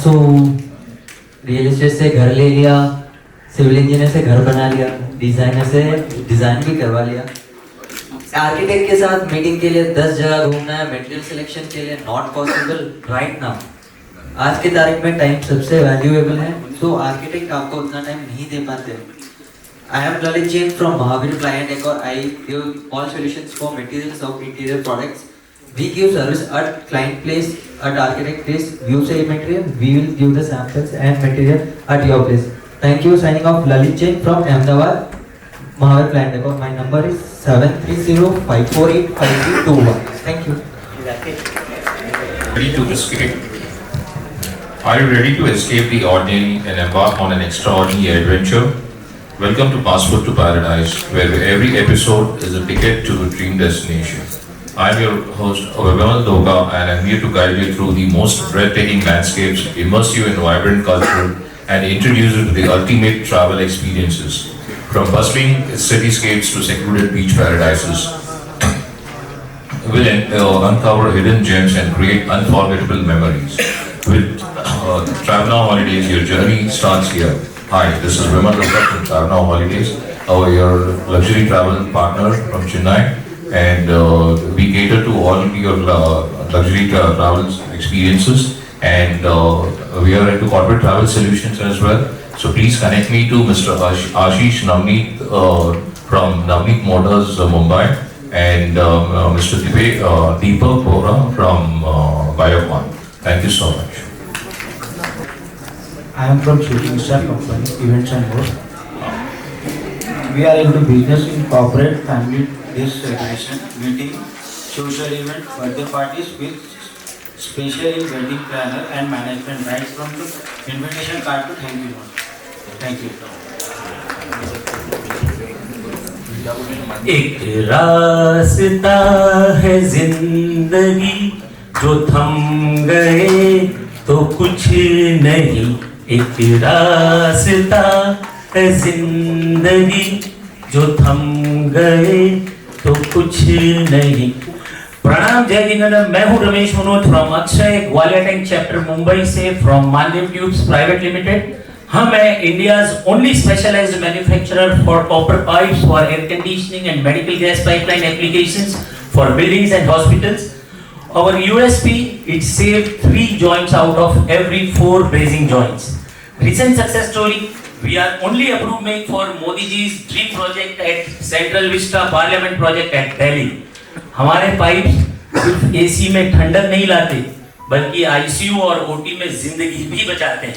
So real estate से घर ले लिया, civil engineer से घर बना लिया, designer से design भी करवा लिया, आर्किटेक्ट के साथ मीटिंग के लिए 10 जगह घूमना है, मटेरियल सिलेक्शन के लिए नॉट पॉसिबल राइट नाउ. आज के तारीख में टाइम सबसे वैल्यूएबल है, तो आर्किटेक्ट आपको उतना टाइम नहीं दे पाते. I am Lalit Jain from Mahavir Ply and Decor. I give all solutions for materials of interior products. We give service at client place, at architect place. You say material, we will give the samples and material at your place. Thank you. Signing off, Lalit Jain from Ahmedabad, Mahavir Ply and Decor. My number is 7305485321. Thank you. Ready to escape? Are you ready to escape the ordinary and embark on an extraordinary adventure? Welcome to Passport to Paradise, where every episode is a ticket to a dream destination. I am your host, Vimal Doga, and I am here to guide you through the most breathtaking landscapes, immerse you in vibrant culture, and introduce you to the ultimate travel experiences. From bustling cityscapes to secluded beach paradises, we'll uncover hidden gems and create unforgettable memories. With Travna Holidays, your journey starts here. Hi, this is Vimal Doga from Travna Holidays, your luxury travel partner from Chennai. And we cater to all your luxury travel experiences, and we are into corporate travel solutions as well. So please connect me to Mr. Ashish Navneet from Navneet Motors, Mumbai, and Mr. Deepak Bora from Biocon. Thank you so much. I am from Shooting Star Company, Events and more. We are into business in corporate, family, this celebration, meeting, social event, birthday parties with special wedding planner and management right from the invitation card to thank you note. Thank you. एक रास्ता है जिंदगी जो थम गए तो कुछ नहीं. एक रास्ता है जिंदगी जो थम गए तो कुछ नहीं. प्रणाम, जय जिनेंद्र. मैं हूं Ramesh Manoj from Akshay Gwalior tank chapter Mumbai से, from Maldive tubes private limited. हम है India's only specialised manufacturer for copper pipes for air conditioning and medical gas pipeline applications for buildings and hospitals. Our USP, it saved 3 joints out of every 4 bracing joints. Recent success story, We are only approving for Modi ji's dream project at Central Vista Parliament project at Delhi. हमारे pipe सिर्फ AC में ठंडक नहीं लाते बल्कि ICU और OT में जिंदगी भी बचाते हैं।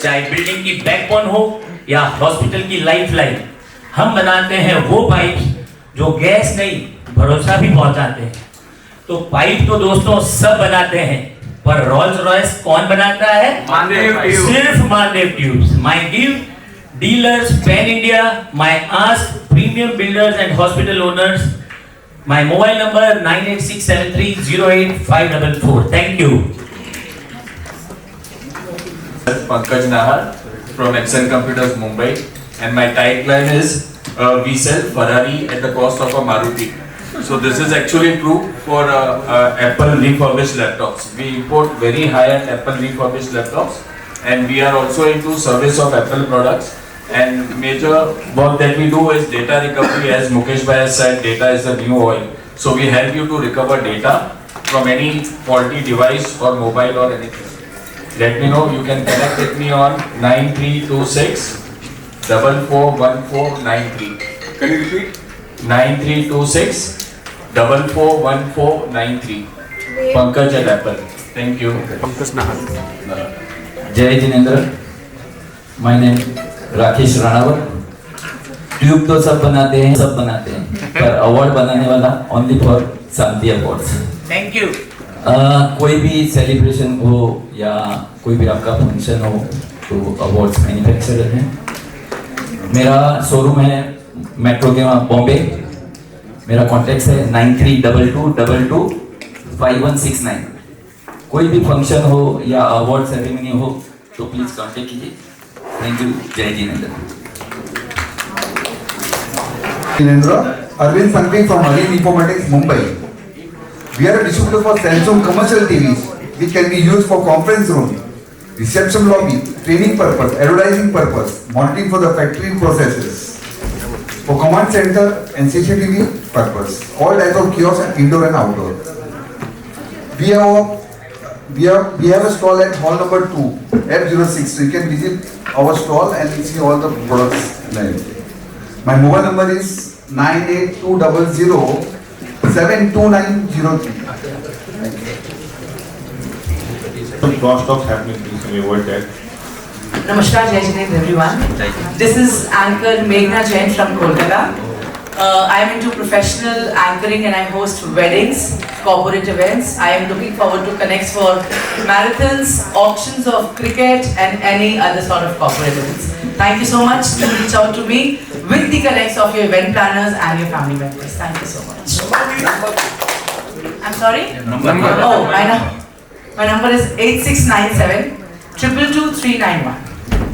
चाहे बिल्डिंग की बैकबोन हो या हॉस्पिटल की लाइफलाइन, हम बनाते हैं वो पाइप जो गैस नहीं भरोसा भी पहुंचाते हैं। तो पाइप तो दोस्तों सब बनाते हैं, पर रोल्स रॉयस कौन बनाता है? मानदेव ट्यूब। सिर्फ Manadev tubes. My give dealers pan India, my ask premium builders and hospital owners, my mobile number 9867308544। Thank you. Pankaj Nahar from Excel Computers Mumbai, and my tagline is we sell Ferrari at the cost of a Maruti. So this is actually true for Apple refurbished laptops. We import very high-end Apple refurbished laptops, and we are also into service of Apple products. And major work that we do is data recovery. As Mukesh Bhai has said, data is the new oil. So we help you to recover data from any faulty device or mobile or anything. Let me know. You can connect with me on 9326 441493. Can you repeat? 9326 441493. Pankaj at Apple. Thank you. Pankaj Nahar. जय Jinendra, my name Rakesh Ranawat. ट्यूब तो सब बनाते हैं, पर award बनाने वाला only for Shanti awards. Thank you. कोई भी सेलिब्रेशन हो या कोई भी आपका फंक्शन हो तो अवार्ड्स मैन्युफैक्चरर हैं। मेरा शोरूम है मेट्रो के वहाँ बॉम्बे। मेरा कॉन्टैक्ट है 9322225169। कोई भी फंक्शन हो या अवार्ड सेरेमनी हो तो प्लीज कांटेक्ट कीजिए। Thank you. जय Jinendra. Jinendra, Arvind Sanghvi from Arvind Informatics, Mumbai. We are a distributor for Samsung commercial TVs, which can be used for conference room, reception lobby, training purpose, advertising purpose, monitoring for the factory processes, for command center and CCTV purpose, all types of kiosks and indoor and outdoor. We have a stall at hall number 2, F06. So you can visit our stall and see all the products live. My mobile number is 98200 Some cross talks happening, please can you avoid that? Namaskar, Jai Jinendra everyone. This is anchor Meghna Jain from Kolkata. I am into professional anchoring and I host weddings, corporate events. I am looking forward to connect for marathons, auctions of cricket and any other sort of corporate events. Thank you so much. Do reach out to me with the connects of your event planners and your family members. Thank you so much. I'm sorry? Oh, my number is 8697 222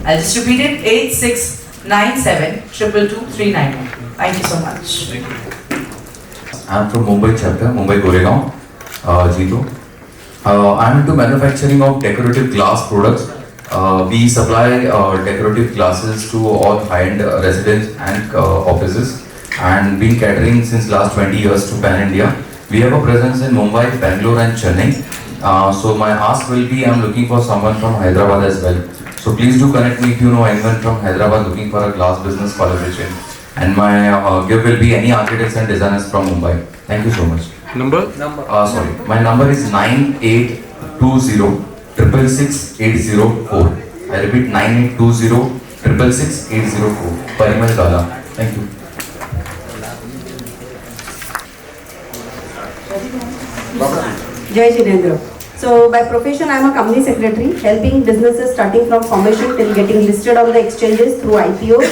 I'll just repeat it, 8697 222 391. Thank you so much. I'm from Mumbai chapter, Mumbai Goregaon, Jeetu. I'm into manufacturing of decorative glass products. We supply decorative glasses to all high-end residents and offices, and been catering since last 20 years to Pan India. We have a presence in Mumbai, Bangalore and Chennai. So my ask will be, I'm looking for someone from Hyderabad as well. So please do connect me if you know anyone from Hyderabad looking for a glass business collaboration. And my gift will be any architects and designers from Mumbai. Thank you so much. Number? Sorry, my number is 9820 666 804. I repeat 9820 666 804. Parimal Gala. Thank you. Jai Jinendra. So by profession I am a company secretary, helping businesses starting from formation till getting listed on the exchanges through IPOs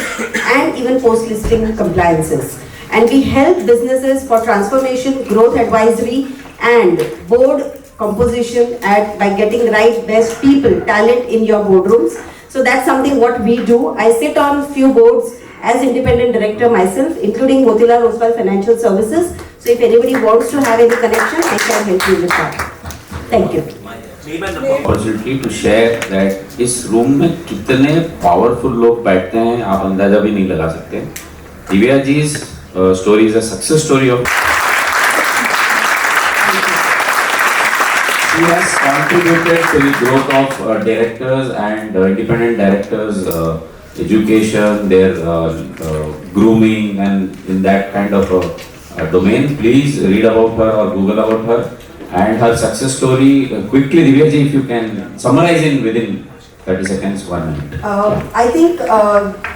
and even post-listing compliances. And we help businesses for transformation, growth advisory and board composition by getting right best people, talent in your boardrooms. So that's something what we do. I sit on few boards as independent director myself, including Motilal Oswal Financial Services. So if anybody wants to have any connection, I can help you with that. Thank you. Opportunity to share that इस room में कितने powerful लोग बैठते हैं आप अंदाजा भी नहीं लगा सकते। Divya जी's story is a success story of. She has contributed to the growth of directors and independent directors education, their grooming, and in that kind of a domain, please read about her or Google about her and her success story. Quickly, Divya ji, if you can summarize in within 30 seconds, 1 minute. I think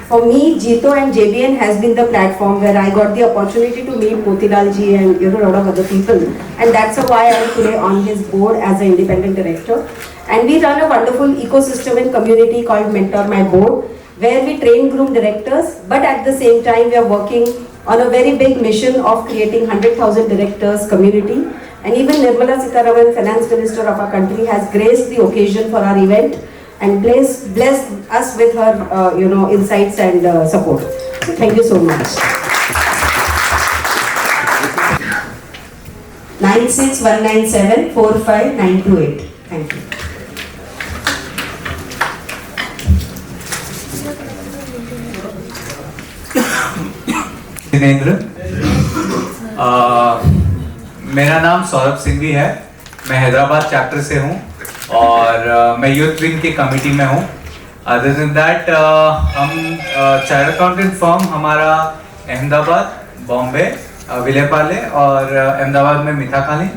for me, Jito and JBN has been the platform where I got the opportunity to meet Motilal ji and a lot of other people, and that's why I am today on his board as an independent director. And we run a wonderful ecosystem and community called Mentor My Board, where we train groom directors, but at the same time we are working on a very big mission of creating 100,000 directors community. And even Nirmala Sitharaman, Finance Minister of our country, has graced the occasion for our event and blessed us with her insights and support. So thank you so much. 9619745928. Thank you. Jinendra, मेरा नाम सौरभ सिंघवी है। मैं Hyderabad chapter से हूँ और मैं youth wing की committee में हूँ। अदर देन दैट हम चार्टर्ड अकाउंटेंट फर्म हमारा अहमदाबाद, बॉम्बे, विलेपाले और अहमदाबाद में मिठाखाली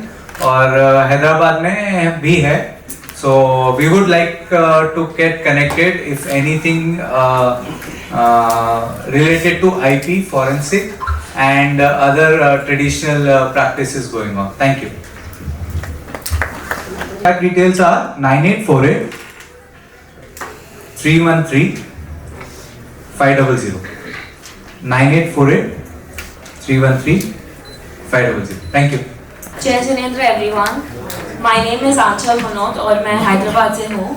और हैदराबाद में भी है। So we would like to get connected if anything related to IP, forensic and other traditional practices going on. Thank you. Contact details are 9848 313 500. 9848 313 500. Thank you. जय जिनेंद्र everyone, my name is Anchal Manoj और मैं हैदराबाद से हूँ।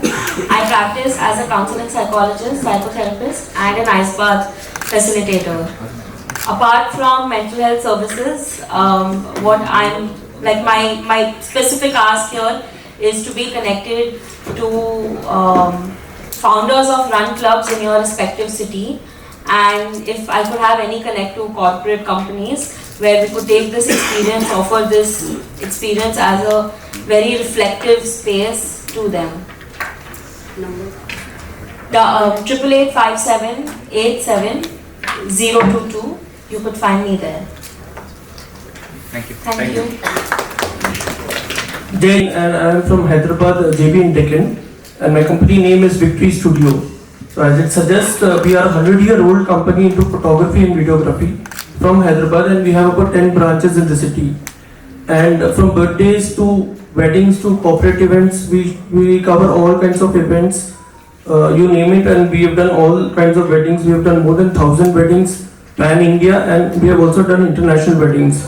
I practise as a counselling psychologist, psychotherapist and an ice bath facilitator. Apart from mental health services, what I'm like my specific ask here is to be connected to founders of run clubs in your respective city, and if I could have any connect to corporate companies where we could take this experience, offer this experience as a very reflective space to them. The 8857870022. You could find me there. Thank you. Thank you. Jay, and I am from Hyderabad, JB in Deccan, and my company name is Victory Studio. So as it suggests, we are a 100-year-old company into photography and videography from Hyderabad, and we have about 10 branches in the city. And from birthdays to weddings to corporate events, we cover all kinds of events, you name it, and we have done all kinds of weddings. We have done more than 1,000 weddings pan India, and we have also done international weddings.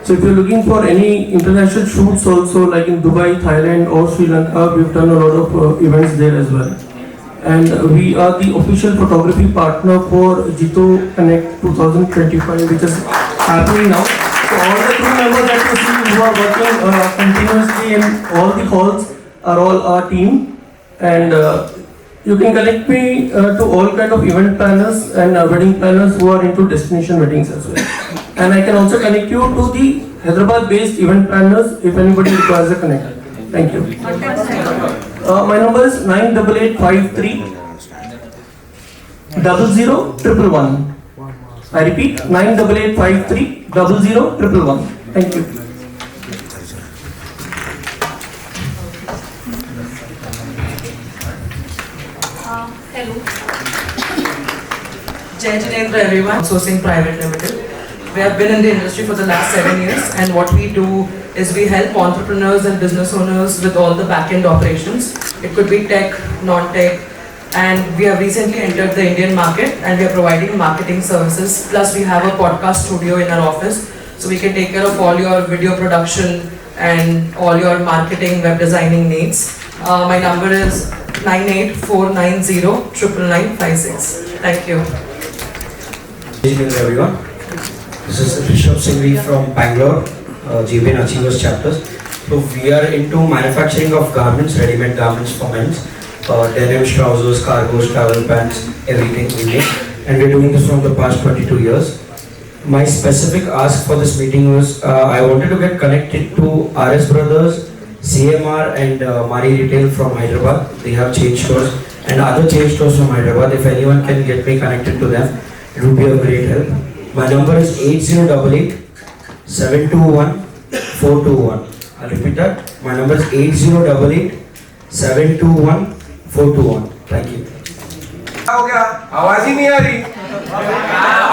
So if you're looking for any international shoots also, like in Dubai, Thailand or Sri Lanka, we've done a lot of events there as well. And we are the official photography partner for Jito Connect 2025, which is happening now. So all the crew members that you see who are working continuously in all the halls are all our team. And you can connect me to all kind of event planners and wedding planners who are into destination weddings as well. And I can also connect you to the Hyderabad-based event planners if anybody requires a connect. Thank you. My number is 98853 0011. I repeat, 98853 0011. Thank you. Hello. Jai Jinendra everyone, Sourcing Private Limited. We have been in the industry for the last 7 years, and what we do is we help entrepreneurs and business owners with all the back-end operations. It could be tech, non-tech, and we have recently entered the Indian market, and we are providing marketing services. Plus we have a podcast studio in our office, so we can take care of all your video production and all your marketing, web designing needs. My number is 984909956. Thank you. Good evening everyone. This is Rishabh Singhvi from Bangalore, JBN Achievers chapters. So we are into manufacturing of garments, ready-made garments for men's, denims, trousers, cargos, travel pants, everything we make, and we're doing this from the past 22 years. My specific ask for this meeting was I wanted to get connected to RS Brothers, CMR and Mari Retail from Hyderabad. They have chain stores and other chain stores from Hyderabad. If anyone can get me connected to them, it would be a great help. My number is 8088 721 421. I'll repeat that. My number is 8088 721 421. Thank you. हो गया आवाज ही नहीं आ रही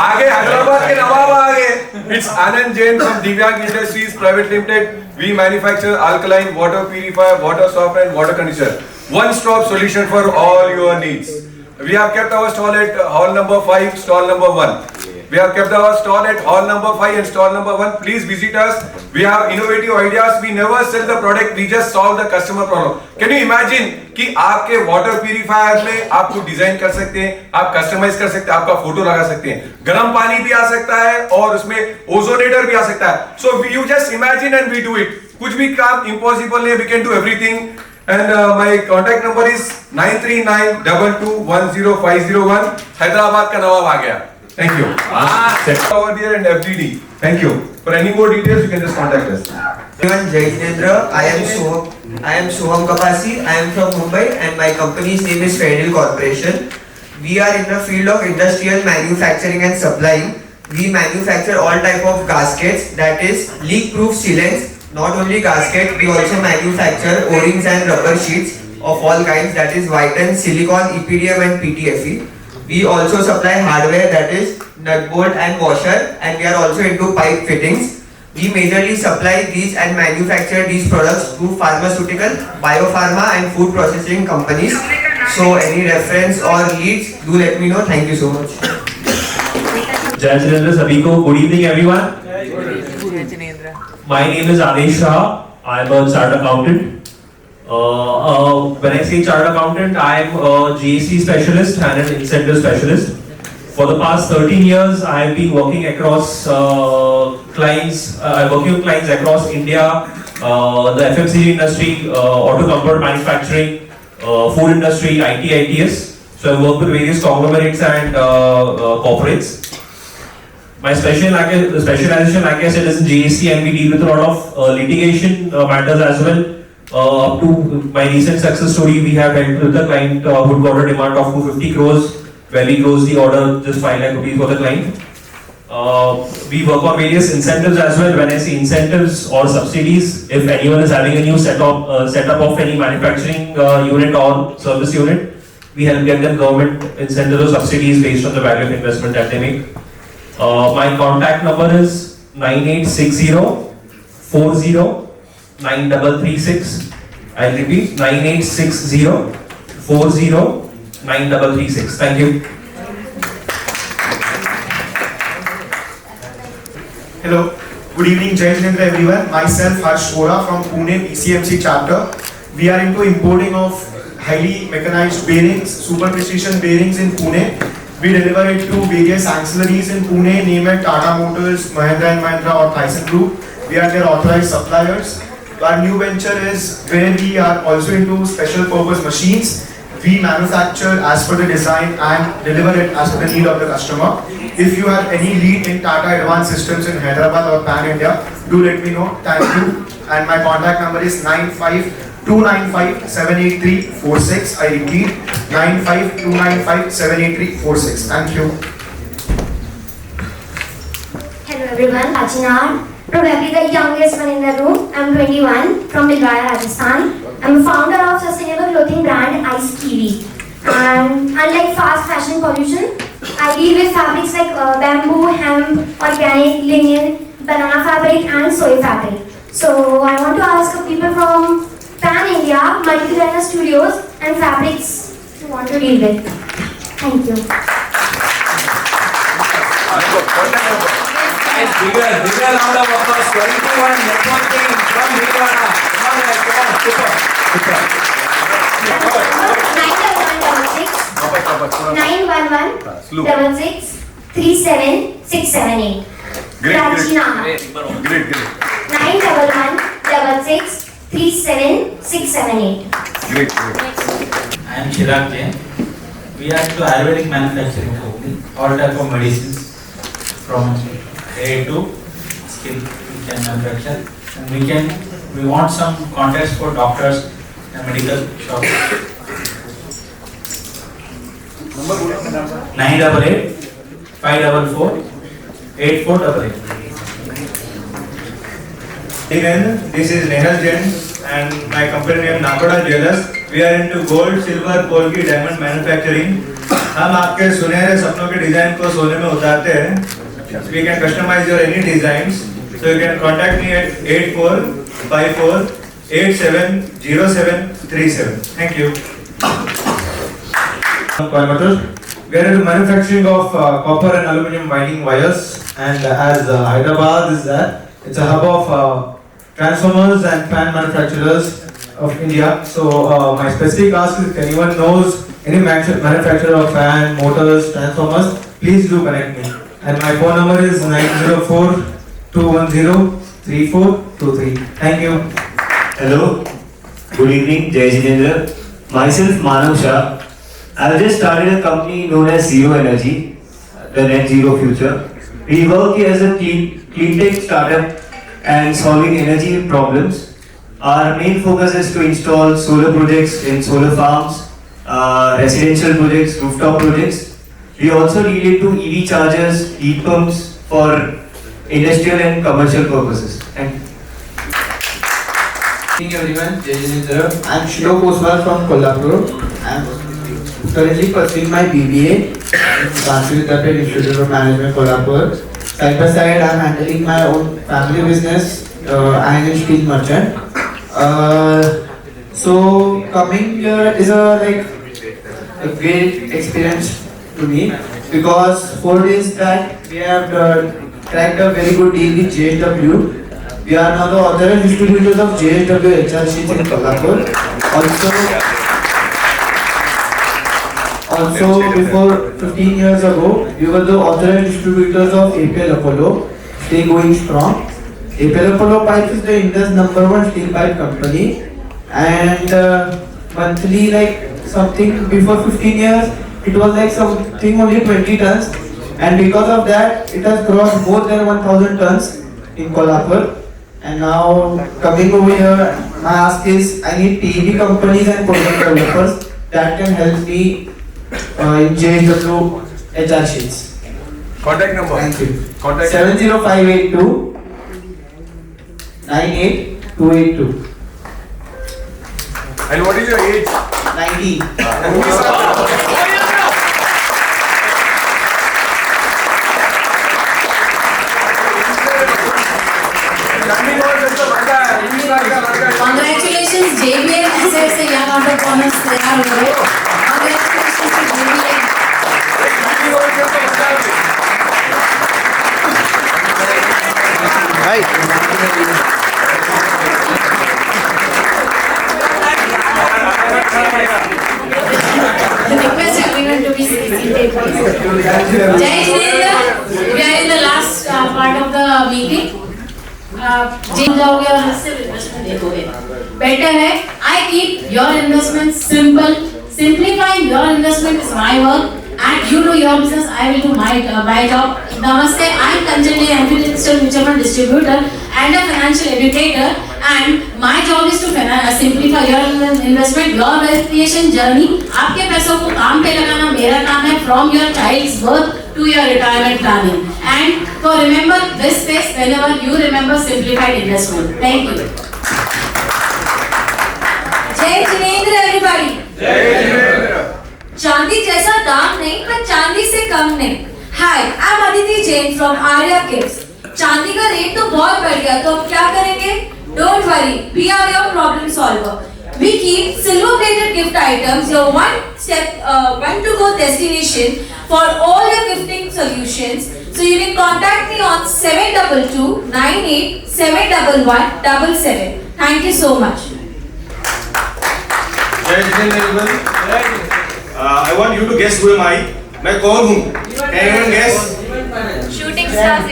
आगे हैदराबाद के नवाब आगे It's Anand Jain from Divyang Industries Private Limited. We manufacture alkaline water purifier, water softener and water conditioner. One-stop solution for all your needs. We have kept our stall at hall number 5, stall number 1. We have kept our stall at hall number 5 and stall number 1. Please visit us. We have innovative ideas. We never sell the product. We just solve the customer problem. Can you imagine कि आपके water purifier में आप कुछ design कर सकते हैं, आप customise कर सकते हैं, आपका फोटो लगा सकते हैं, गर्म पानी भी आ सकता है और उसमें ओजोनेटर भी आ सकता है. So you just imagine and we do it. कुछ भी काम impossible नहीं. We can do everything. And my contact number is 9392210501. Hyderabad का नवाब आ गया. Thank you. Over there and FDD. Thank you. For any more details, you can just contact us. Everyone, Jai Jinendra. I am Soham Kapasi. I am from Mumbai, and my company's name is Fairdeal Corporation. We are in the field of industrial manufacturing and supplying. We manufacture all type of gaskets, that is leak-proof sealants. Not only gasket, we also manufacture O-rings and rubber sheets of all kinds, that is Viton, silicone, EPDM and PTFE. We also supply hardware, that is nut bolt and washer, and we are also into pipe fittings. We majorly supply these and manufacture these products to pharmaceutical, biopharma and food processing companies. So any reference or leads, do let me know. Thank you so much. Jai Jinendra Sabiko. Good evening everyone. My name is Adesh Shah. I am a chartered accountant. When I say chartered accountant, I am a GST specialist and an incentive specialist. For the past 13 years, I have been working across clients across India, the FMCG industry, auto component manufacturing, food industry, IT, ITS. So I work with various conglomerates and corporates. My specialization, like I said, is in GST, and we deal with a lot of litigation matters as well. Up to my recent success story, we have helped with the client who got a demand of 250 crores, where we closed the order just 5 lakh rupees for the client. We work on various incentives as well. When I say incentives or subsidies, if anyone is having a new setup of any manufacturing unit or service unit, we help get them government incentives or subsidies based on the value of investment that they make. My contact number is 9860 40 9336. I'll repeat, 9860 40 9336. Thank you. Hello, good evening, Jai Jinendra everyone. Myself Harsh Vora from Pune PCMC chapter. We are into importing of highly mechanized bearings, super precision bearings in Pune. We deliver it to various ancillaries in Pune, name it Tata Motors, Mahindra & Mahindra or Tyson Group. We are their authorized suppliers. Our new venture is where we are also into special purpose machines. We manufacture as per the design and deliver it as per the need of the customer. If you have any lead in Tata Advanced Systems in Hyderabad or Pan India, do let me know. Thank you. And my contact number is 9529578346. I repeat, 9529578346. Thank you. Hello everyone, Achinar. Probably the youngest one in the room. I'm 21 from Bhilwara, Rajasthan. I'm a founder of sustainable clothing brand Ice Kiwi. And unlike fast fashion pollution, I deal with fabrics like bamboo, hemp, organic, linen, banana fabric and soy fabric. So I want to ask people from Pan India, multi-designer studios and fabrics who want to deal with. Thank you. Bigger round of applause. 21 networking from Bhilwara. Come on, guys, come on, super. 911-66-37678. Great. 911-66-37678. Great. I am Chirag Jain. We are into Ayurvedic manufacturing company, all type of medicines from A to skin we can manufacture, and we want some contacts for doctors and medical shops. 988 544 8488. Again, this is Nehal Jain and my company name Nakoda Jewellers. We are into gold, silver, polki, diamond manufacturing. हम आपके सुनहरे सपनों के design को सोने में उतारते हैं. We can customize your any designs. So you can contact me at 8454870737. Thank you. Coimbatore. We are into manufacturing of copper and aluminium winding wires, and as Hyderabad is that, it's a hub of transformers and fan manufacturers of India. So my specific ask is if anyone knows any manufacturer of fan, motors, transformers, please do connect me. And my phone number is 904-210-3423. Thank you. Hello, good evening, Jai Jinendra. Myself Manav Shah. I've just started a company known as Zero Energy, the Net Zero Future. We work as a clean tech startup and solving energy problems. Our main focus is to install solar projects in solar farms, residential projects, rooftop projects. We also relate to EV chargers, heat pumps for industrial and commercial purposes. Thank you. Good evening everyone, Jai Jinendra. I am Shilok Oswal from Kolhapur. I am currently pursuing my BBA in Bharati Vidyapith Institute of Management, Kolhapur. Side by side, I am handling my own family business, iron and steel merchant. So coming here is a great experience to me, because 4 days back we have cracked a very good deal with JSW. We are now the authorized distributors of JSW HR sheets in Kolhapur. Also before 15 years ago, we were the authorized distributors of APL Apollo. Stay going strong. APL Apollo Pipes is the India's #1 steel pipe company, and monthly something before 15 years it was something only 20 tons, and because of that it has crossed more than 1000 tons in Kolhapur. And now coming over here, my ask is I need PEB companies and project developers that can help me in JSW HR sheets. Contact number. Thank you. Contact 70582 98282. And what is your age? 90. Congratulations JBN, ऐसे ऐसे यहाँ order bonus तैयार हो गए. Congratulations to JBN. Request everyone to be seated, please. Jai Jinendra, we are in the last part of the meeting. जीत जाओगे और इससे investment देखोगे. बेटर है I keep your investment simple. Simplifying your investment is my work, and you do your business. I will do my job. Namaste. I am Kanjali, Institutional Mutual Fund Distributor and a financial educator. And my job is to simplify your investment, your wealth creation journey. आपके पैसों को काम पे लगाना मेरा काम है, from your child's birth to your retirement planning. And so remember this space whenever you remember simplified investment. Thank you. Jai Jinendra everybody. Jai Jinendra. चांदी जैसा दाम नहीं पर चांदी से कम नहीं. Hi, I'm Aditi Jain from Arya Gifts. चांदी का रेट तो बहुत बढ़ गया, तो अब क्या करेंगे? Don't worry, we are your problem solver. We keep silver-plated gift items, your one to go destination for all your gifting solutions. So you can contact me on 722-98-711-77. Thank you so much. Jai Jinendra. I want you to guess who am I. मैं कौन हूँ? Can anyone guess? Shooting stars.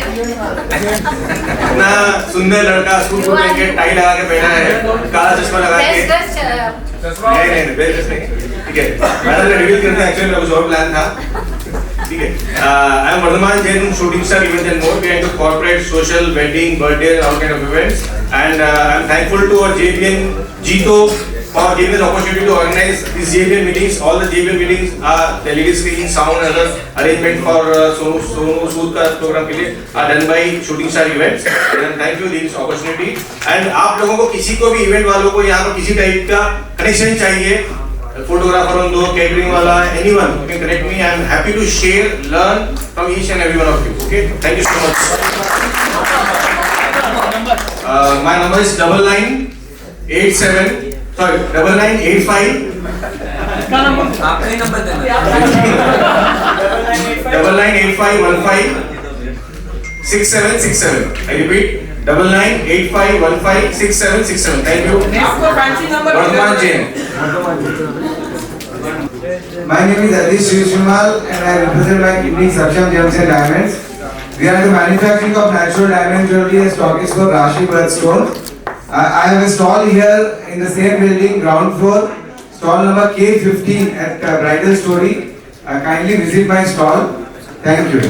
इतना सुंदर लड़का suit पहन के tie लगा के बैठा है, काला चश्मा लगा के. नहीं बेस्ट नहीं. ठीक है. मैडम ने रिवील करना एक्चुअली मेरा कुछ और प्लान था. ठीक है. I am Vardhaman Jain from Shooting Star Events and more. We are into corporate, social, wedding, birthday, all kind of events. And I am thankful to our JBN Jito for giving us opportunity to organize these JBL meetings. All the JBL meetings are the LED screen, sound and other arrangement for Sonu Sood का program के लिए are done by Shooting Star Events. And thank you this opportunity. And आप लोगों को किसी को भी event वालों को यहाँ पर किसी टाइप का connection चाहिए, photographer हो दो, catering वाला, anyone you can connect me. I am happy to share, learn from each and every one of you. Okay, thank you so much. My number is 9985. आपका नंबर देना 9985156767. I repeat 9985156767. Thank you. आपको fancy number Vardhaman Jain. My name is Adish Shivshimal and I represent my company Saksham Gems and Diamonds. We are the manufacturing of natural diamond jewelry and stockist for Rashi Birthstone. I have a stall here in the same building, ground floor, stall number K15 at Bridal Story. Kindly visit my stall. Thank you.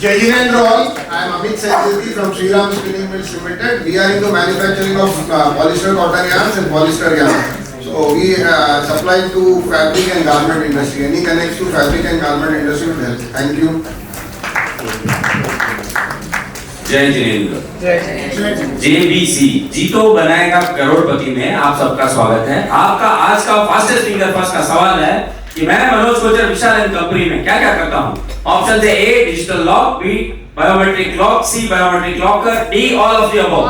Jai Jinendra all, I am Amit Saikriti from Shriram Spinning Mills Limited. We are into manufacturing of polyester cotton yarns and polyester yarn. So we supply to fabric and garment industry. Any connects to fabric and garment industry will help. Thank you. जय Jinendra JBC जीतो बनाएगा करोड़पति में आप सबका स्वागत है। आपका आज का फास्टेस्ट फिंगर फर्स्ट का सवाल है कि मैं मनोज कोचर विशाल एंड कंपनी में क्या क्या करता हूँ। ऑप्शन है A digital lock, B biometric lock, C biometric locker, D all of the above.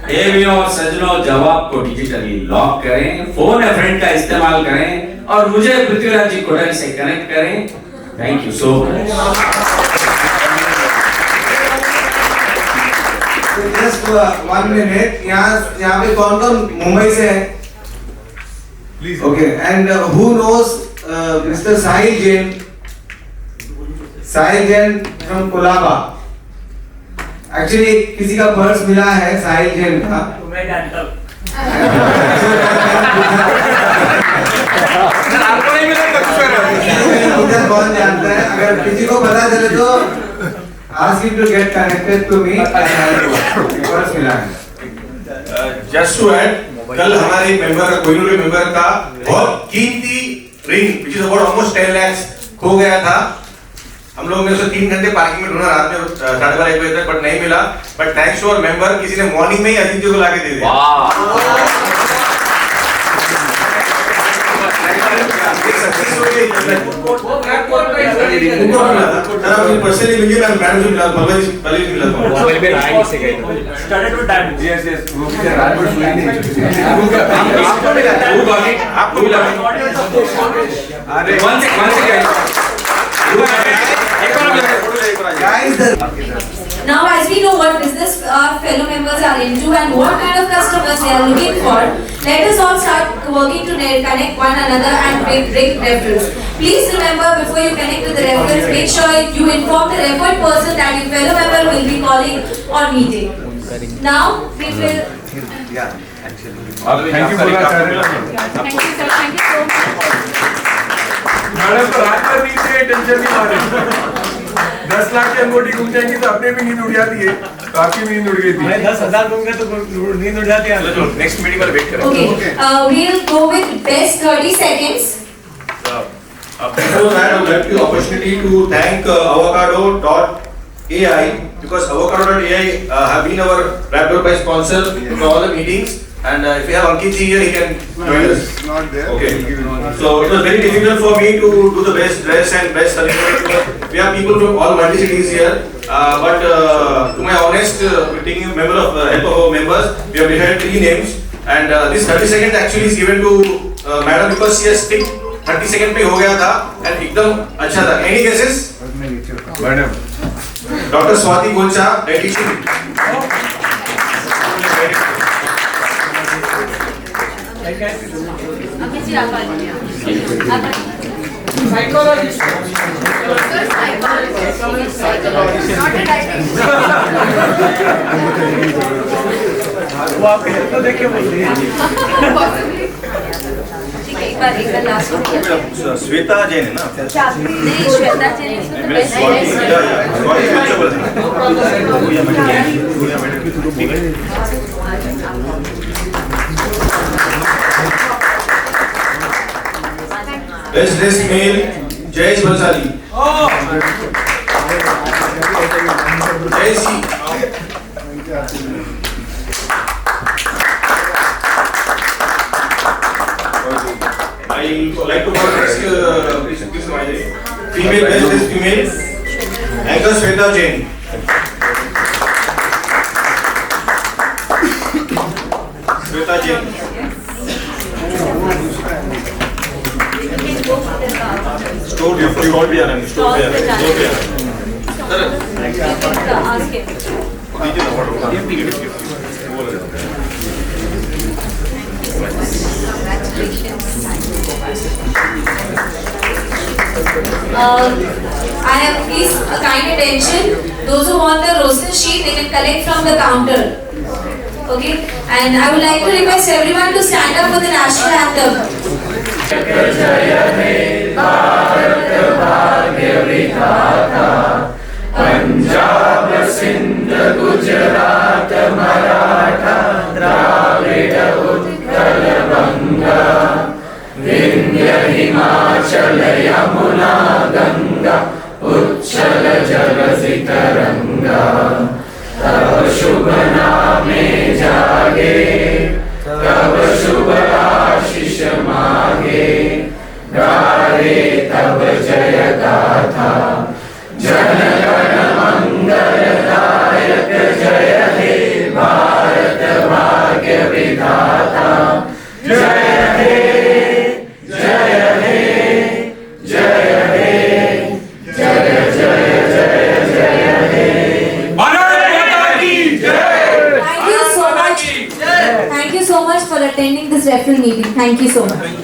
देवियों और सज्जनों जवाब को डिजिटली लॉक करें, फोन या फ्रेंड का इस्तेमाल करें और मुझे पृथ्वीराज जी कोठारी से कनेक्ट करें। Thank you so much. Just 1 minute. यहाँ पे कौन-कौन मुंबई से है? Okay. And who knows Mr. Sahil Jain? Sahil Jain from Kolaba. Actually किसी का पर्स मिला है साहिल जैन का। मैं जानता हूँ। उधर कौन जानता है? अगर किसी को पता चले तो ask him to get connected to me and purse मिला है। Just to add, कल हमारे मेंबर का कोहिनूर मेंबर का बहुत कीमती ring which is about almost 10 lakhs खो गया था। हम लोगों ने उसे 3 घंटे पार्किंग में ढूंढा रात में 12:30 बजे तक, बट नहीं मिला। But thanks to our member, किसी ने मॉर्निंग में ही आदित्य को लाके दे दिया। पर्सनली मिलिए, मैं मैडम से मिला, बाबा जी पहले ही मिला था। Started with diamond. यस वो आपको मिला। अरे Now, as we know what business our fellow members are into and what kind of customers they are looking for, let us all start working to connect one another and bring referrals. Please remember, before you connect with the referrals, make sure you inform the referred person that your fellow member will be calling or meeting. Now, we will. Thank you for that. Thank you, sir. Thank you so much. Madam तो रात भर नींद से tension नहीं मारे। 10 लाख की अंगूठी घूम जाएंगी तो अपने भी नींद उड़ जाती है, तो आपकी नींद उड़ गई थी। मैं 10,000 दूंगा तो नींद उड़ जाती है। चलो नेक्स्ट मीटिंग पर वेट करें। Okay, we'll go with best 30 seconds. Before that, I would like the opportunity to thank avocado.ai because avocado.ai have been our Raptor by sponsor for all the meetings. And if we have Ankit ji here, he can join us. Not there. Okay. So it was very difficult for me to do the best dress and best celebration. We have people from all multi cities here. But to my honest, taking member of help of our members, we have decided 3 names. And this 30 seconds actually is given to madam because she has stick 30 seconds पे हो गया था and एकदम अच्छा था. Any guesses? Madam Dr. Swati Goncha, dietitian. Amit ji आप आइए। Psychologist. वो आप हेल्थ तो देख के बोल रही हैं। एक बार लास्ट श्वेता जैन है ना? नहीं, Shweta Jain Best dressed male, Jayesh Bhansali. Jayesh ji. I like to call next female, best dressed female, anchor Shweta Jain. Shweta Jain. Store भी आना है, store भी आना है, store भी आना I have please kind attention. Those who want the roster sheet, they can collect from the counter. Okay, and I would like to request everyone to stand up for the national anthem. Punjab Sindh Gujarat Maratha Dravid Utkal बंगा विंध्य हिमाचल यमुना गंगा उच्छल जगति तरंगा तब शुभ नामे जागे तब शुभ आशीष मांगे गाए तब जय गाथा जन गण मंगलदायक जय हे भारत भाग्य विधाता जय हे जय हे जय हे जय जय जय जय हे Thank you so much. Thank you so much for attending this referral meeting. Thank you so much.